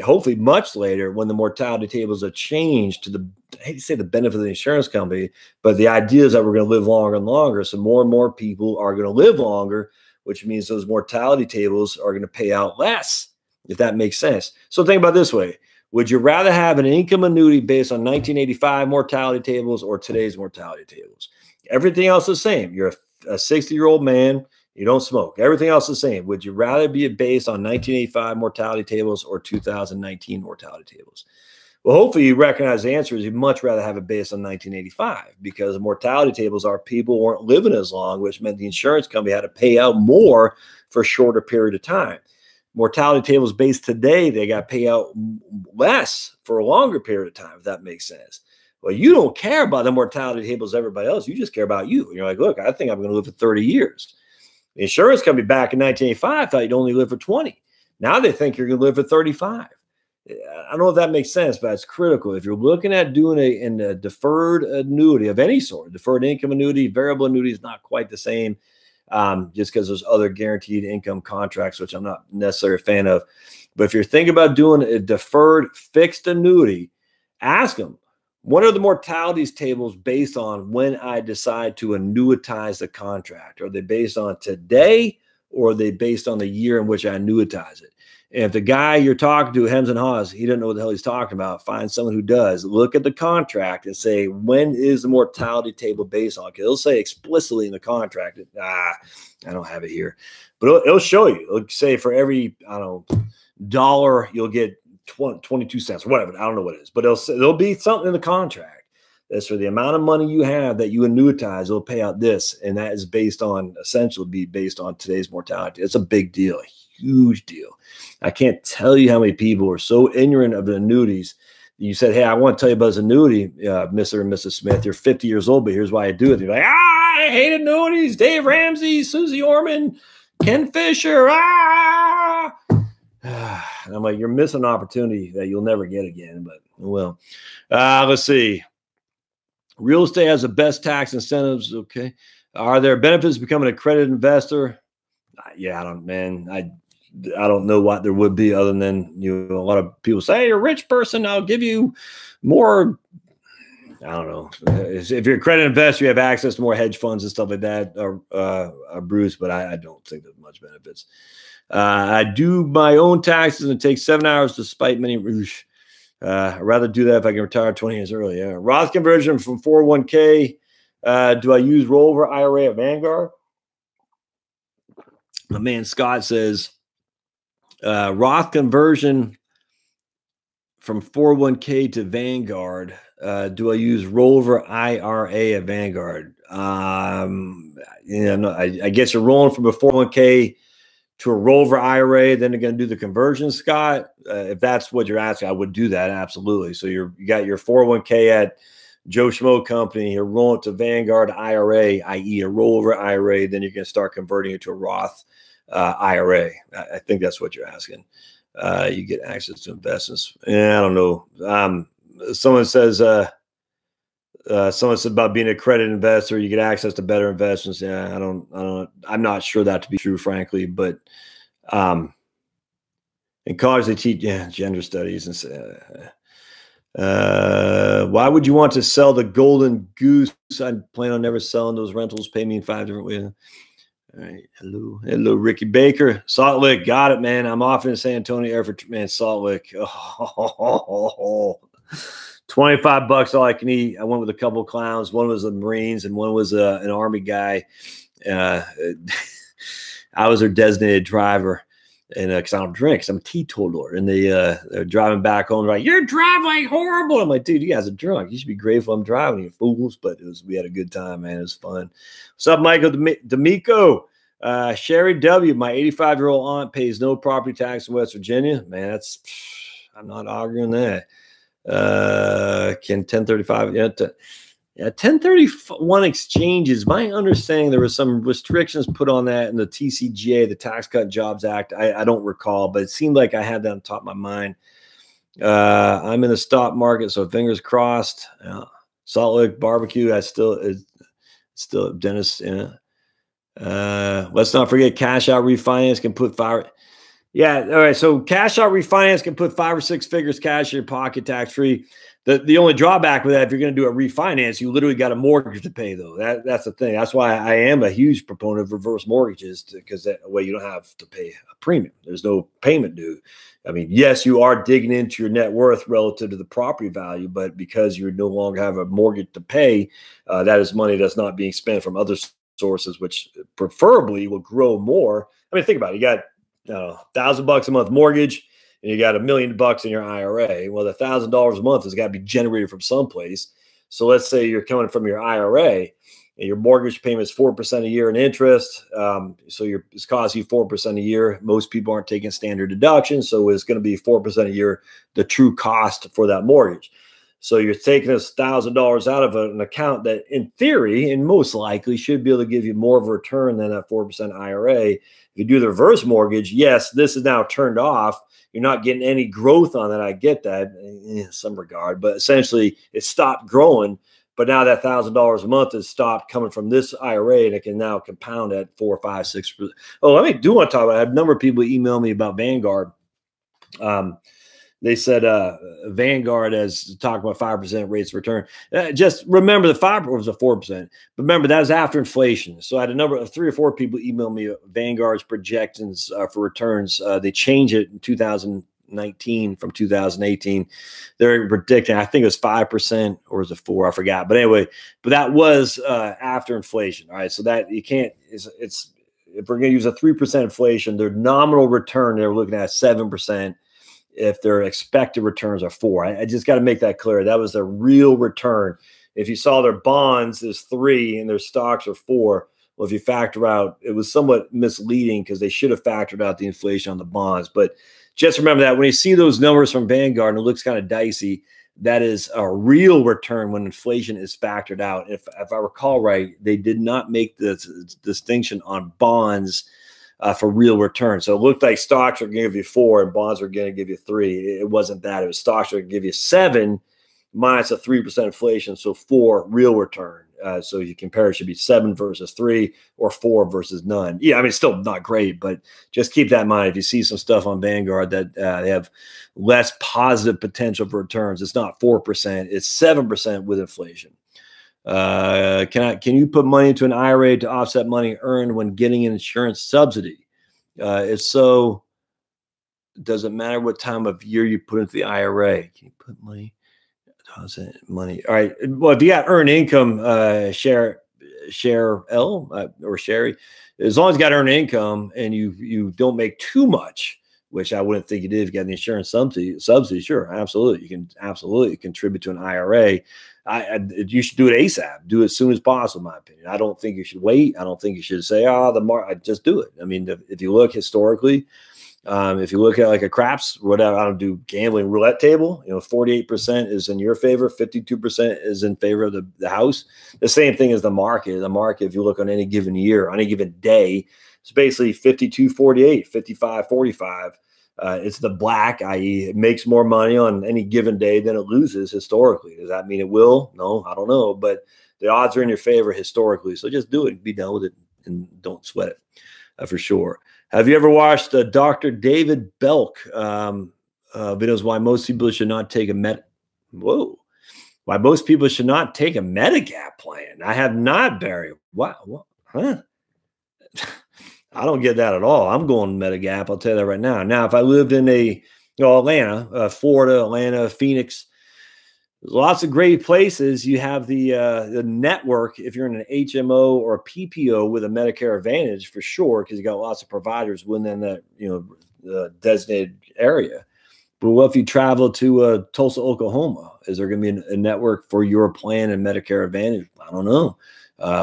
Speaker 1: hopefully much later, when the mortality tables are changed to the, I hate to say the benefit of the insurance company, but the idea is that we're going to live longer and longer. So more and more people are going to live longer, which means those mortality tables are going to pay out less, if that makes sense. So think about it this way. Would you rather have an income annuity based on 1985 mortality tables or today's mortality tables? Everything else is the same. You're a 60-year-old man, you don't smoke. Everything else is the same. Would you rather be based on 1985 mortality tables or 2019 mortality tables? Well, hopefully you recognize the answer is you'd much rather have it based on 1985 because the mortality tables are people weren't living as long, which meant the insurance company had to pay out more for a shorter period of time. Mortality tables based today, they got to pay out less for a longer period of time, if that makes sense. Well, you don't care about the mortality tables, everybody else. You just care about you. And you're like, look, I think I'm going to live for 30 years. The insurance company back in 1985 thought you'd only live for 20. Now they think you're going to live for 35. I don't know if that makes sense, but it's critical. If you're looking at doing a deferred annuity of any sort, deferred income annuity, variable annuity is not quite the same. Just because there's other guaranteed income contracts, which I'm not necessarily a fan of. But if you're thinking about doing a deferred fixed annuity, ask them, what are the mortalities tables based on when I decide to annuitize the contract? Are they based on today or are they based on the year in which I annuitize it? And if the guy you're talking to, hems and haws, he doesn't know what the hell he's talking about, find someone who does. Look at the contract and say, when is the mortality table based on? Because it'll say explicitly in the contract, I don't have it here. But it'll show you. It'll say for every, I don't know, dollar, you'll get 22 cents or whatever. I don't know what it is. But there'll be something in the contract that's for the amount of money you have that you annuitize, it'll pay out this. And that is based on, essentially be based on today's mortality. It's a big deal, a huge deal. I can't tell you how many people are so ignorant of the annuities. You said, hey, I want to tell you about this annuity, Mr. and Mrs. Smith. You're 50 years old, but here's why I do it. You're like, I hate annuities. Dave Ramsey, Susie Orman, Ken Fisher. And I'm like, you're missing an opportunity that you'll never get again. But, well, let's see. Real estate has the best tax incentives. Okay. Are there benefits becoming an accredited investor? Yeah, I don't know what there would be other than, a lot of people say, hey, you're a rich person, I'll give you more. I don't know. If you're a credit investor, you have access to more hedge funds and stuff like that, Bruce, but I don't think there's much benefits. I do my own taxes and it takes 7 hours despite many. I'd rather do that if I can retire 20 years early. Yeah. Roth conversion from 401k. Do I use rollover IRA at Vanguard? My man Scott says, Roth conversion from 401k to Vanguard. Do I use rollover IRA at Vanguard? No, I guess you're rolling from a 401k to a rollover IRA, then they're going to do the conversion, Scott. If that's what you're asking, I would do that. Absolutely. So you got your 401k at Joe Schmo company, you're rolling it to Vanguard IRA, i.e. a rollover IRA, then you're going to start converting it to a Roth IRA. I think that's what you're asking. You get access to investments. Yeah, I don't know. Someone says about being a credit investor, you get access to better investments. Yeah, I'm not sure that to be true, frankly, but in college they teach gender studies and why would you want to sell the golden goose? I plan on never selling those rentals. Pay me in 5 different ways. All right. Hello, Ricky Baker. Salt Lick. Got it, man. I'm off in San Antonio Airport. Man, Salt Lick. Oh, $25 all I can eat. I went with a couple of clowns. One was the Marines and one was an Army guy. I was their designated driver. And because I don't drink, because I'm a teetotaler, and they're driving back home. They're like, "You're driving horrible." I'm like, "Dude, you guys are drunk. You should be grateful I'm driving, you fools." But we had a good time, man. It was fun. What's up, Michael D'Amico? Sherry W. My 85-year-old aunt pays no property tax in West Virginia. Man, I'm not arguing that. Can 1035? Yeah, 1031 exchanges. My understanding, there was some restrictions put on that in the TCJA, the Tax Cut Jobs Act. I don't recall, but it seemed like I had that on top of my mind. I'm in the stock market, so fingers crossed. Salt Lick barbecue. I still Dennis. Let's not forget cash out refinance can put five. Yeah. All right. So cash out refinance can put 5 or 6 figures cash in your pocket, tax free. The only drawback with that, if you're going to do a refinance, you literally got a mortgage to pay, though. That's the thing. That's why I am a huge proponent of reverse mortgages, because that way you don't have to pay a premium. There's no payment due. I mean, yes, you are digging into your net worth relative to the property value, but because you no longer have a mortgage to pay, that is money that's not being spent from other sources, which preferably will grow more. I mean, think about it. You got $1,000 a month mortgage, and you got $1 million in your IRA. Well, the $1,000 a month has got to be generated from someplace. So let's say you're coming from your IRA, and your mortgage payment is 4% a year in interest. So it's costing you 4% a year. Most people aren't taking standard deductions, so it's going to be 4% a year, the true cost for that mortgage. So you're taking this $1,000 out of an account that, in theory, and most likely, should be able to give you more of a return than that 4% IRA. If you do the reverse mortgage, yes, this is now turned off. You're not getting any growth on that. I get that in some regard, but essentially it stopped growing. But now that $1,000 a month has stopped coming from this IRA, and it can now compound at 4, 5, 6%. Oh, I want to talk about. I have a number of people email me about Vanguard. They said Vanguard has talked about 5% rates of return. Just remember the 5 was a 4%. But remember, that was after inflation. So I had a number of 3 or 4 people email me Vanguard's projections for returns. They changed it in 2019 from 2018. They're predicting, I think it was 5% or was it 4? I forgot. But anyway, that was after inflation. All right. So that you can't, it's if we're going to use a 3% inflation, their nominal return, they're looking at 7%. If their expected returns are 4. I just got to make that clear. That was their real return. If you saw their bonds is 3 and their stocks are 4, well, if you factor out, it was somewhat misleading because they should have factored out the inflation on the bonds. But just remember that when you see those numbers from Vanguard and it looks kind of dicey, that is a real return when inflation is factored out. If I recall right, they did not make this distinction on bonds for real return. So it looked like stocks are going to give you 4 and bonds are going to give you 3. It wasn't that. It was stocks are going to give you 7 minus a 3% inflation. So 4 real return. So you compare, it should be 7 versus 3 or 4 versus none. Yeah, I mean, it's still not great, but just keep that in mind. If you see some stuff on Vanguard that they have less positive potential for returns, it's not 4%, it's 7% with inflation. Can you put money into an IRA to offset money earned when getting an insurance subsidy? If so, does it matter what time of year you put into the IRA? Can you put money? Money. All right. Well, if you got earned income, share L or Sherry, as long as you got earned income and you don't make too much, which I wouldn't think you did if you got the insurance subsidy. Sure, absolutely. You can absolutely contribute to an IRA. You should do it ASAP. Do it as soon as possible, in my opinion. I don't think you should wait. I don't think you should say, just do it. I mean, if you look historically, if you look at like a craps, whatever, I don't do gambling roulette table, 48% is in your favor, 52% is in favor of the house. The same thing as the market. The market, if you look on any given year, on any given day, it's basically 52-48, 55-45. It's the black, i.e. it makes more money on any given day than it loses historically. Does that mean it will? No, I don't know. But the odds are in your favor historically. So just do it. Be done with it and don't sweat it for sure. Have you ever watched Dr. David Belk videos why most people should not take a why most people should not take a Medigap plan? I have not, Barry. Wow. Huh? I don't get that at all. I'm going Medigap. I'll tell you that right now. Now, if I lived in Atlanta, Florida, Atlanta, Phoenix, there's lots of great places. You have the network. If you're in an HMO or a PPO with a Medicare Advantage, for sure, because you got lots of providers within that the designated area. But what if you travel to Tulsa, Oklahoma? Is there going to be a network for your plan and Medicare Advantage? I don't know.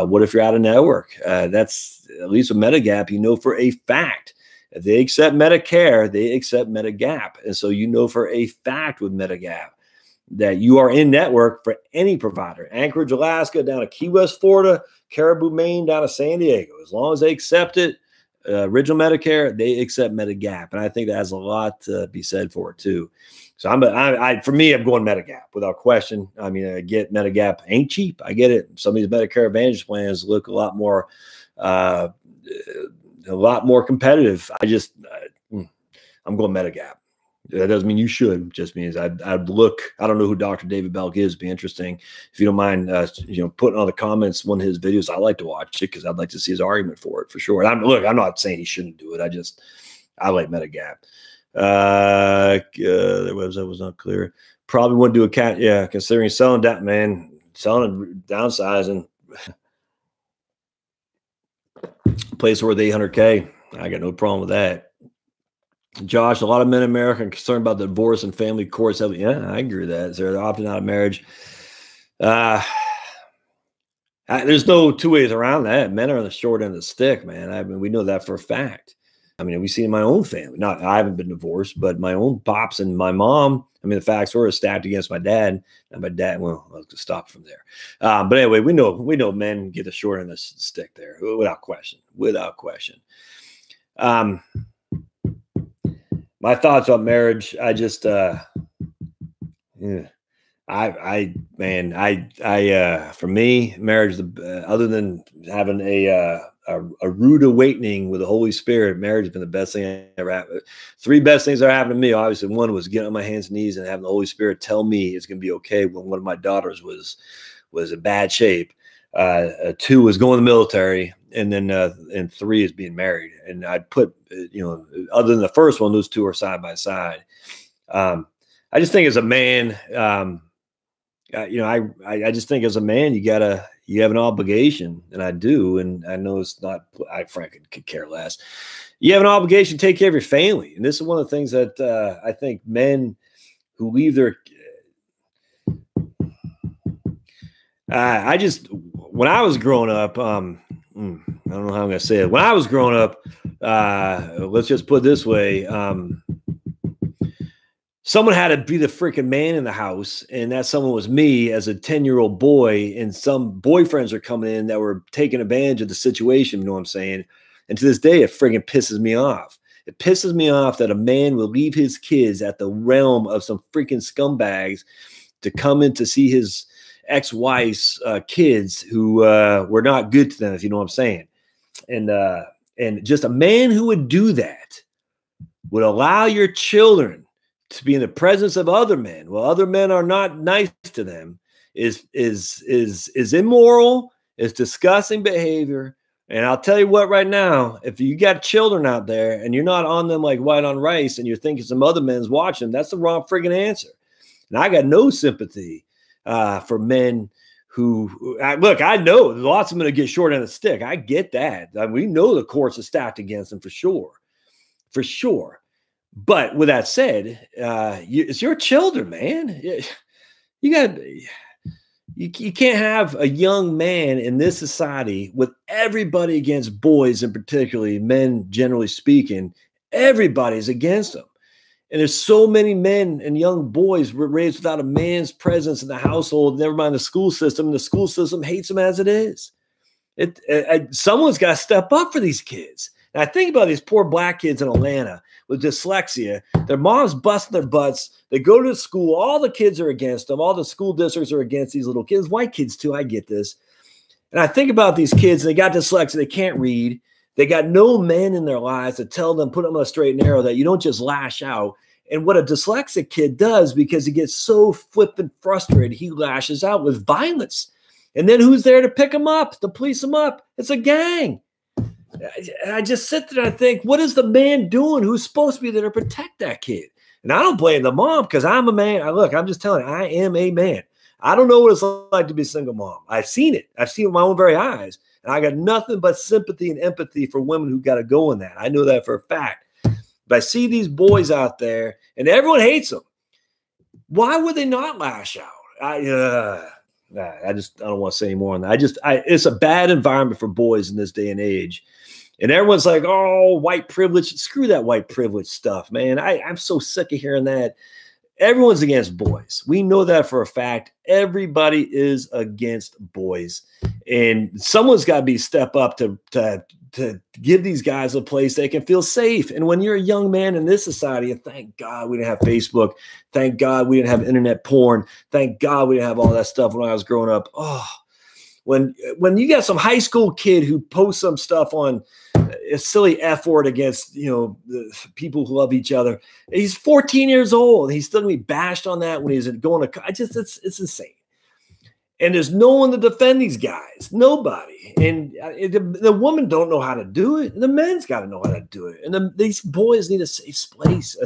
Speaker 1: What if you're out of network? That's at least with Medigap, for a fact. If they accept Medicare, they accept Medigap. And so for a fact with Medigap that you are in network for any provider. Anchorage, Alaska, down to Key West, Florida, Caribou, Maine, down to San Diego. As long as they accept it, original Medicare, they accept Medigap. And I think that has a lot to be said for it too. So for me, I'm going Medigap without question. I mean, I get Medigap ain't cheap. I get it. Some of these Medicare Advantage plans look a lot more competitive. I'm going Medigap. That doesn't mean you should. It just means I'd look. I don't know who Dr. David Belk is. Be interesting if you don't mind, putting on the comments one of his videos. I like to watch it because I'd like to see his argument for it for sure. And I'm not saying he shouldn't do it. I like Medigap. The website was not clear. Probably wouldn't do a cat. Yeah, considering selling that, man, selling and downsizing. Place worth $800K. I got no problem with that. Josh, a lot of men in America are concerned about the divorce and family courts. Yeah, I agree with that. They're opting out of marriage. There's no two ways around that. Men are on the short end of the stick, man. I mean, we know that for a fact. I mean, we see in my own family. I haven't been divorced, but my own pops and my mom. I mean, the facts were stacked against my dad, and my dad. Well, I'll just stop from there. But anyway, we know men get the short end of the stick there, without question. Without question. My thoughts on marriage. For me, marriage, other than having a rude awakening with the Holy Spirit, marriage has been the best thing I ever had. Three best things that happened to me. Obviously, one was getting on my hands and knees and having the Holy Spirit tell me it's going to be okay when one of my daughters was in bad shape. Two was going to the military, and then and three is being married. And I'd put, other than the first one, those two are side by side. I just think as a man, I just think as a man, you have an obligation, and I do. And I know it's not, I frankly could care less. You have an obligation to take care of your family. And this is one of the things that I think men who leave their, when I was growing up, I don't know how I'm going to say it. When I was growing up, let's just put it this way. Someone had to be the freaking man in the house, and that someone was me as a 10-year-old boy, and some boyfriends are coming in that were taking advantage of the situation, you know what I'm saying? And to this day, it freaking pisses me off. It pisses me off that a man will leave his kids at the realm of some freaking scumbags to come in to see his ex-wife's kids who were not good to them, if you know what I'm saying. And just a man who would do that would allow your children to be in the presence of other men, while other men are not nice to them, is immoral, is disgusting behavior. And I'll tell you what, right now, if you got children out there and you're not on them like white on rice, and you're thinking some other men's watching, that's the wrong friggin' answer. And I got no sympathy for men who look. I know lots of men get short end of the stick. I get that. I mean, we know the courts are stacked against them for sure. But with that said, it's your children, man. You can't have a young man in this society with everybody against boys, and particularly men, generally speaking. Everybody's against them. And there's so many men and young boys were raised without a man's presence in the household, never mind the school system. And the school system hates them as it is. Someone's got to step up for these kids. And I think about these poor black kids in Atlanta with dyslexia. Their moms busting their butts. They go to school. All the kids are against them. All the school districts are against these little kids. White kids too. I get this. And I think about these kids. They got dyslexia. They can't read. They got no men in their lives to tell them, put them on a straight and narrow, that you don't just lash out. And what a dyslexic kid does, because he gets so flippin' frustrated, he lashes out with violence. And then who's there to pick him up, to police him up? It's a gang. I just sit there and I think, what is the man doing who's supposed to be there to protect that kid? And I don't blame the mom, because I'm a man. Look, I'm just telling you, I am a man. I don't know what it's like to be a single mom. I've seen it. I've seen it with my own very eyes. And I got nothing but sympathy and empathy for women who got to go in that. I know that for a fact. But I see these boys out there, and everyone hates them. Why would they not lash out? I don't want to say any more on that. It's a bad environment for boys in this day and age. And everyone's like, oh, white privilege. Screw that white privilege stuff, man. I'm so sick of hearing that. Everyone's against boys. We know that for a fact. Everybody is against boys. And someone's got to step up to give these guys a place they can feel safe. And when you're a young man in this society, and thank God we didn't have Facebook. Thank God we didn't have internet porn. Thank God we didn't have all that stuff when I was growing up. Oh, when you got some high school kid who posts some stuff on a silly F word against, the people who love each other. He's 14 years old. He's still gonna be bashed on that when he's going to, it's insane. And there's no one to defend these guys. Nobody. And the women don't know how to do it. The men's got to know how to do it. And these boys need a safe place,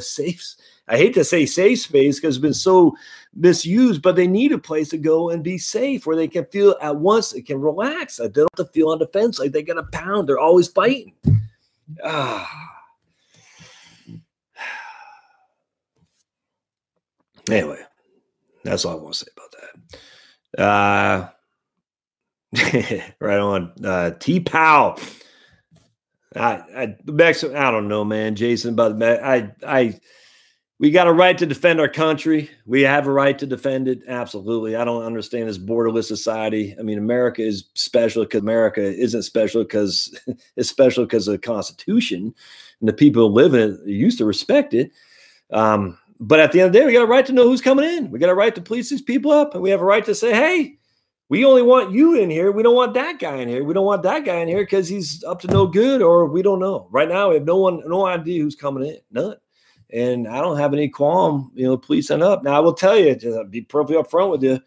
Speaker 1: I hate to say safe space because it's been so misused, but they need a place to go and be safe where they can feel at once, they can relax. They don't have to feel on defense like they got a pound. They're always fighting. Anyway, that's all I want to say about that. Right on. T-Pow. I don't know, man, Jason, but we got a right to defend our country. We have a right to defend it. Absolutely. I don't understand this borderless society. I mean, America is special because America isn't special because it's special because of the Constitution and the people who live in it used to respect it. But at the end of the day, we got a right to know who's coming in. We got a right to police these people up, and we have a right to say, hey, we only want you in here. We don't want that guy in here. We don't want that guy in here because he's up to no good, or we don't know. Right now, we have no idea who's coming in. None. And I don't have any qualm, policing up. Now, I will tell you, to be perfectly upfront with you,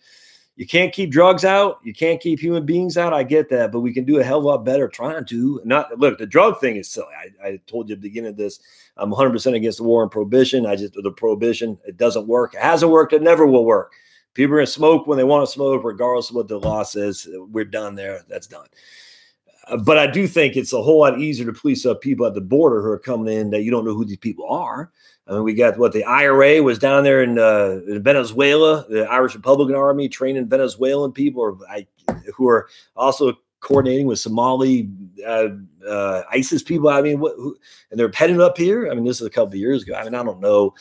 Speaker 1: you can't keep drugs out. You can't keep human beings out. I get that, but we can do a hell of a lot better trying to. Look, the drug thing is silly. I told you at the beginning of this, I'm 100% against the war on prohibition. The prohibition, it doesn't work. It hasn't worked. It never will work. People are going to smoke when they want to smoke, regardless of what the law says. We're done there. That's done. But I do think it's a whole lot easier to police up people at the border who are coming in that you don't know who these people are. I mean, we got the IRA was down there in Venezuela, the Irish Republican Army training Venezuelan people who are also coordinating with Somali ISIS people. I mean, and they're heading up here. I mean, this is a couple of years ago. I mean, I don't know.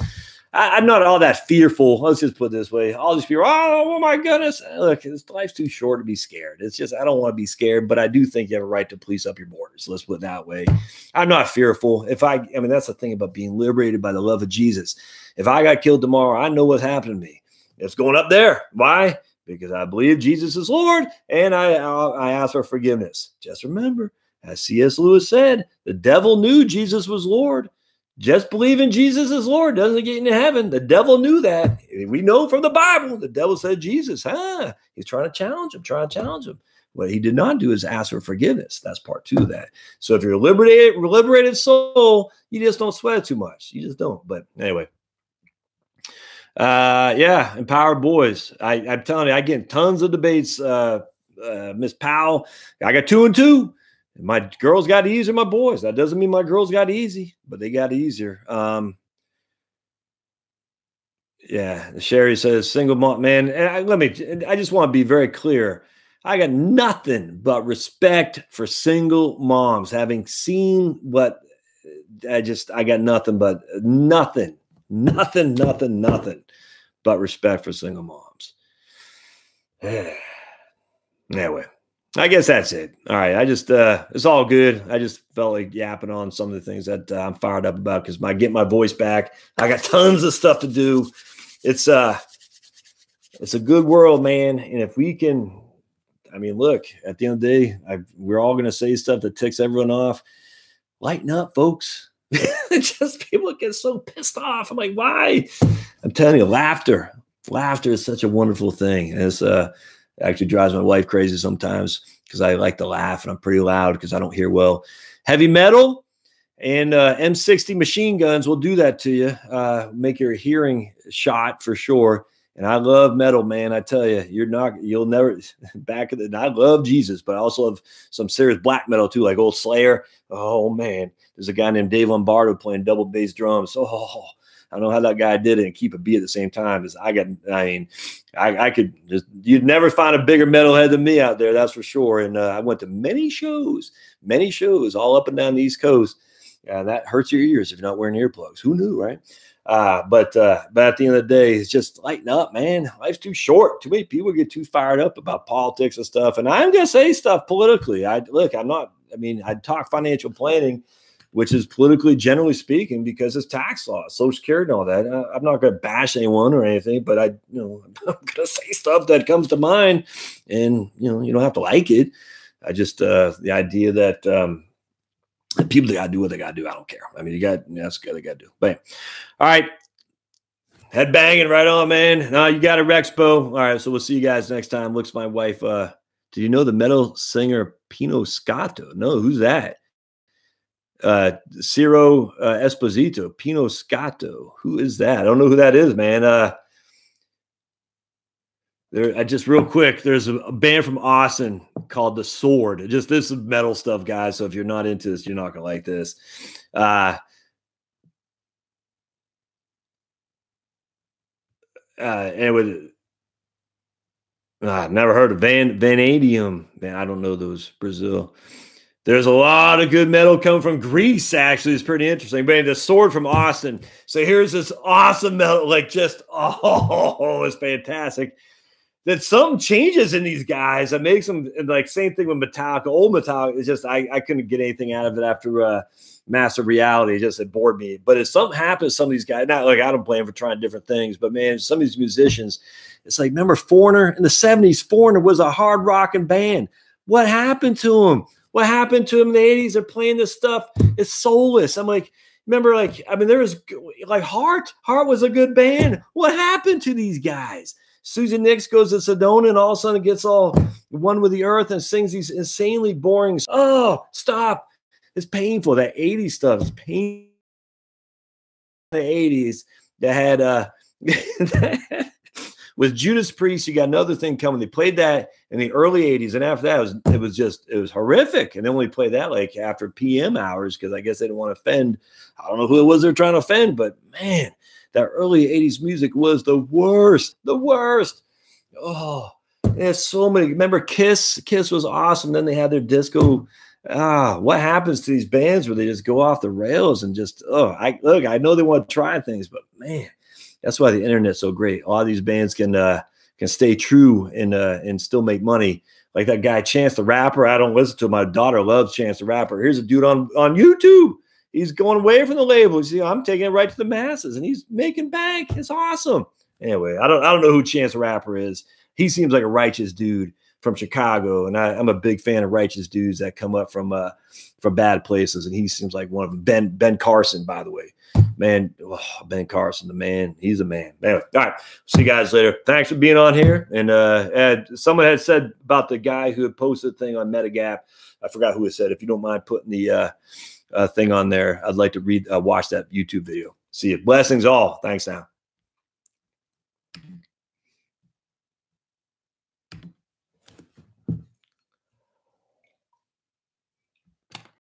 Speaker 1: I'm not all that fearful. Let's just put it this way. All these people, oh my goodness. Look, life's too short to be scared. It's just, I don't want to be scared, but I do think you have a right to police up your borders. Let's put it that way. I'm not fearful. I mean, that's the thing about being liberated by the love of Jesus. If I got killed tomorrow, I know what's happening to me. It's going up there. Why? Because I believe Jesus is Lord, and I ask for forgiveness. Just remember, as C.S. Lewis said, the devil knew Jesus was Lord. Just believing Jesus is Lord doesn't get into heaven. The devil knew that. We know from the Bible. The devil said, Jesus, he's trying to challenge him. What he did not do is ask for forgiveness. That's part 2 of that. So if you're a liberated soul, you just don't sweat it too much. You just don't. But anyway. Empowered boys. I'm telling you, I get tons of debates, Miss Powell. I got 2 and 2. My girls got easier, my boys. That doesn't mean my girls got easy, but they got easier. Sherry says single mom, man. And I just want to be very clear. I got nothing but respect for single moms. Having seen what I got nothing but respect for single moms. Anyway. I guess that's it. All right. I just, it's all good. I just felt like yapping on some of the things that I'm fired up about because I get my voice back. I got tons of stuff to do. It's a good world, man. And if we can, I mean, look, at the end of the day, we're all going to say stuff that ticks everyone off. Lighten up, folks. Just people get so pissed off. I'm like, why? I'm telling you, laughter is such a wonderful thing. And it's, actually drives my wife crazy sometimes because I like to laugh and I'm pretty loud because I don't hear well. Heavy metal and M60 machine guns will do that to you. Make your hearing shot for sure. And I love metal, man. I tell you, you'll never back in the. I love Jesus, but I also love some serious black metal too, like old Slayer. Oh man, there's a guy named Dave Lombardo playing double bass drums. Oh, I don't know how that guy did it and keep a beat at the same time. As I could just, you'd never find a bigger metalhead than me out there. That's for sure. And I went to many shows all up and down the East Coast. That hurts your ears if you're not wearing earplugs. Who knew, right? But at the end of the day, it's just lighten up, man. Life's too short. Too many people get too fired up about politics and stuff. And I'm going to say stuff politically. I talk financial planning, which is politically, generally speaking, because it's tax law, Social Security and all that. I'm not going to bash anyone or anything, but I'm going to say stuff that comes to mind and, you don't have to like it. I just, the idea that, people got to do what they got to do. I don't care. I mean, that's what they got to do. But all right. Head banging right on, man. No, you got a Rexpo. All right. So we'll see you guys next time. Looks my wife. Did you know the metal singer Pino Scotto? No, who's that? Ciro Esposito, Pino Scotto. Who is that? I don't know who that is, man. Just real quick, there's a band from Austin called The Sword. This is metal stuff, guys. So if you're not into this, you're not gonna like this. Anyway, never heard of Vanadium. Man, I don't know those. Brazil. There's a lot of good metal coming from Greece, actually. It's pretty interesting. But The Sword from Austin. So here's this awesome metal, it's fantastic. That something changes in these guys that makes them like same thing with Metallica. Old Metallica is just I couldn't get anything out of it after Master Reality. It bored me. But if something happens to some of these guys, not like I don't blame for trying different things, but man, some of these musicians, it's like remember Foreigner in the 70s. Foreigner was a hard rocking band. What happened to him? What happened to him in the 80s? They're playing this stuff. It's soulless. I'm like, remember, there was like Heart. Heart was a good band. What happened to these guys? Susie Nix goes to Sedona and all of a sudden gets all one with the earth and sings these insanely boring. Oh, stop. It's painful. That 80s stuff is painful. The 80s that had with Judas Priest, you got another thing coming. They played that in the early 80s. And after that, it was horrific. And then we played that like after PM hours because I guess they didn't want to offend. I don't know who it was they're trying to offend, but man, that early 80s music was the worst. The worst. Oh, there's so many. Remember Kiss? Kiss was awesome. Then they had their disco. What happens to these bands where they just go off the rails and just, I know they want to try things, but man, that's why the internet's so great. A lot of these bands can stay true and still make money. Like that guy, Chance the Rapper. I don't listen to him. My daughter loves Chance the Rapper. Here's a dude on YouTube. He's going away from the label. See, I'm taking it right to the masses, and he's making bank. It's awesome. Anyway, I don't know who Chance the Rapper is. He seems like a righteous dude from Chicago, and I'm a big fan of righteous dudes that come up from bad places, and he seems like one of them. Ben Carson, by the way, man. Ben Carson, the man. He's a man. Anyway, all right. See you guys later. Thanks for being on here. And someone had said about the guy who had posted a thing on Metagap. I forgot who it said. If you don't mind putting the thing on there, I'd like to watch that YouTube video. See you. Blessings all. Thanks now.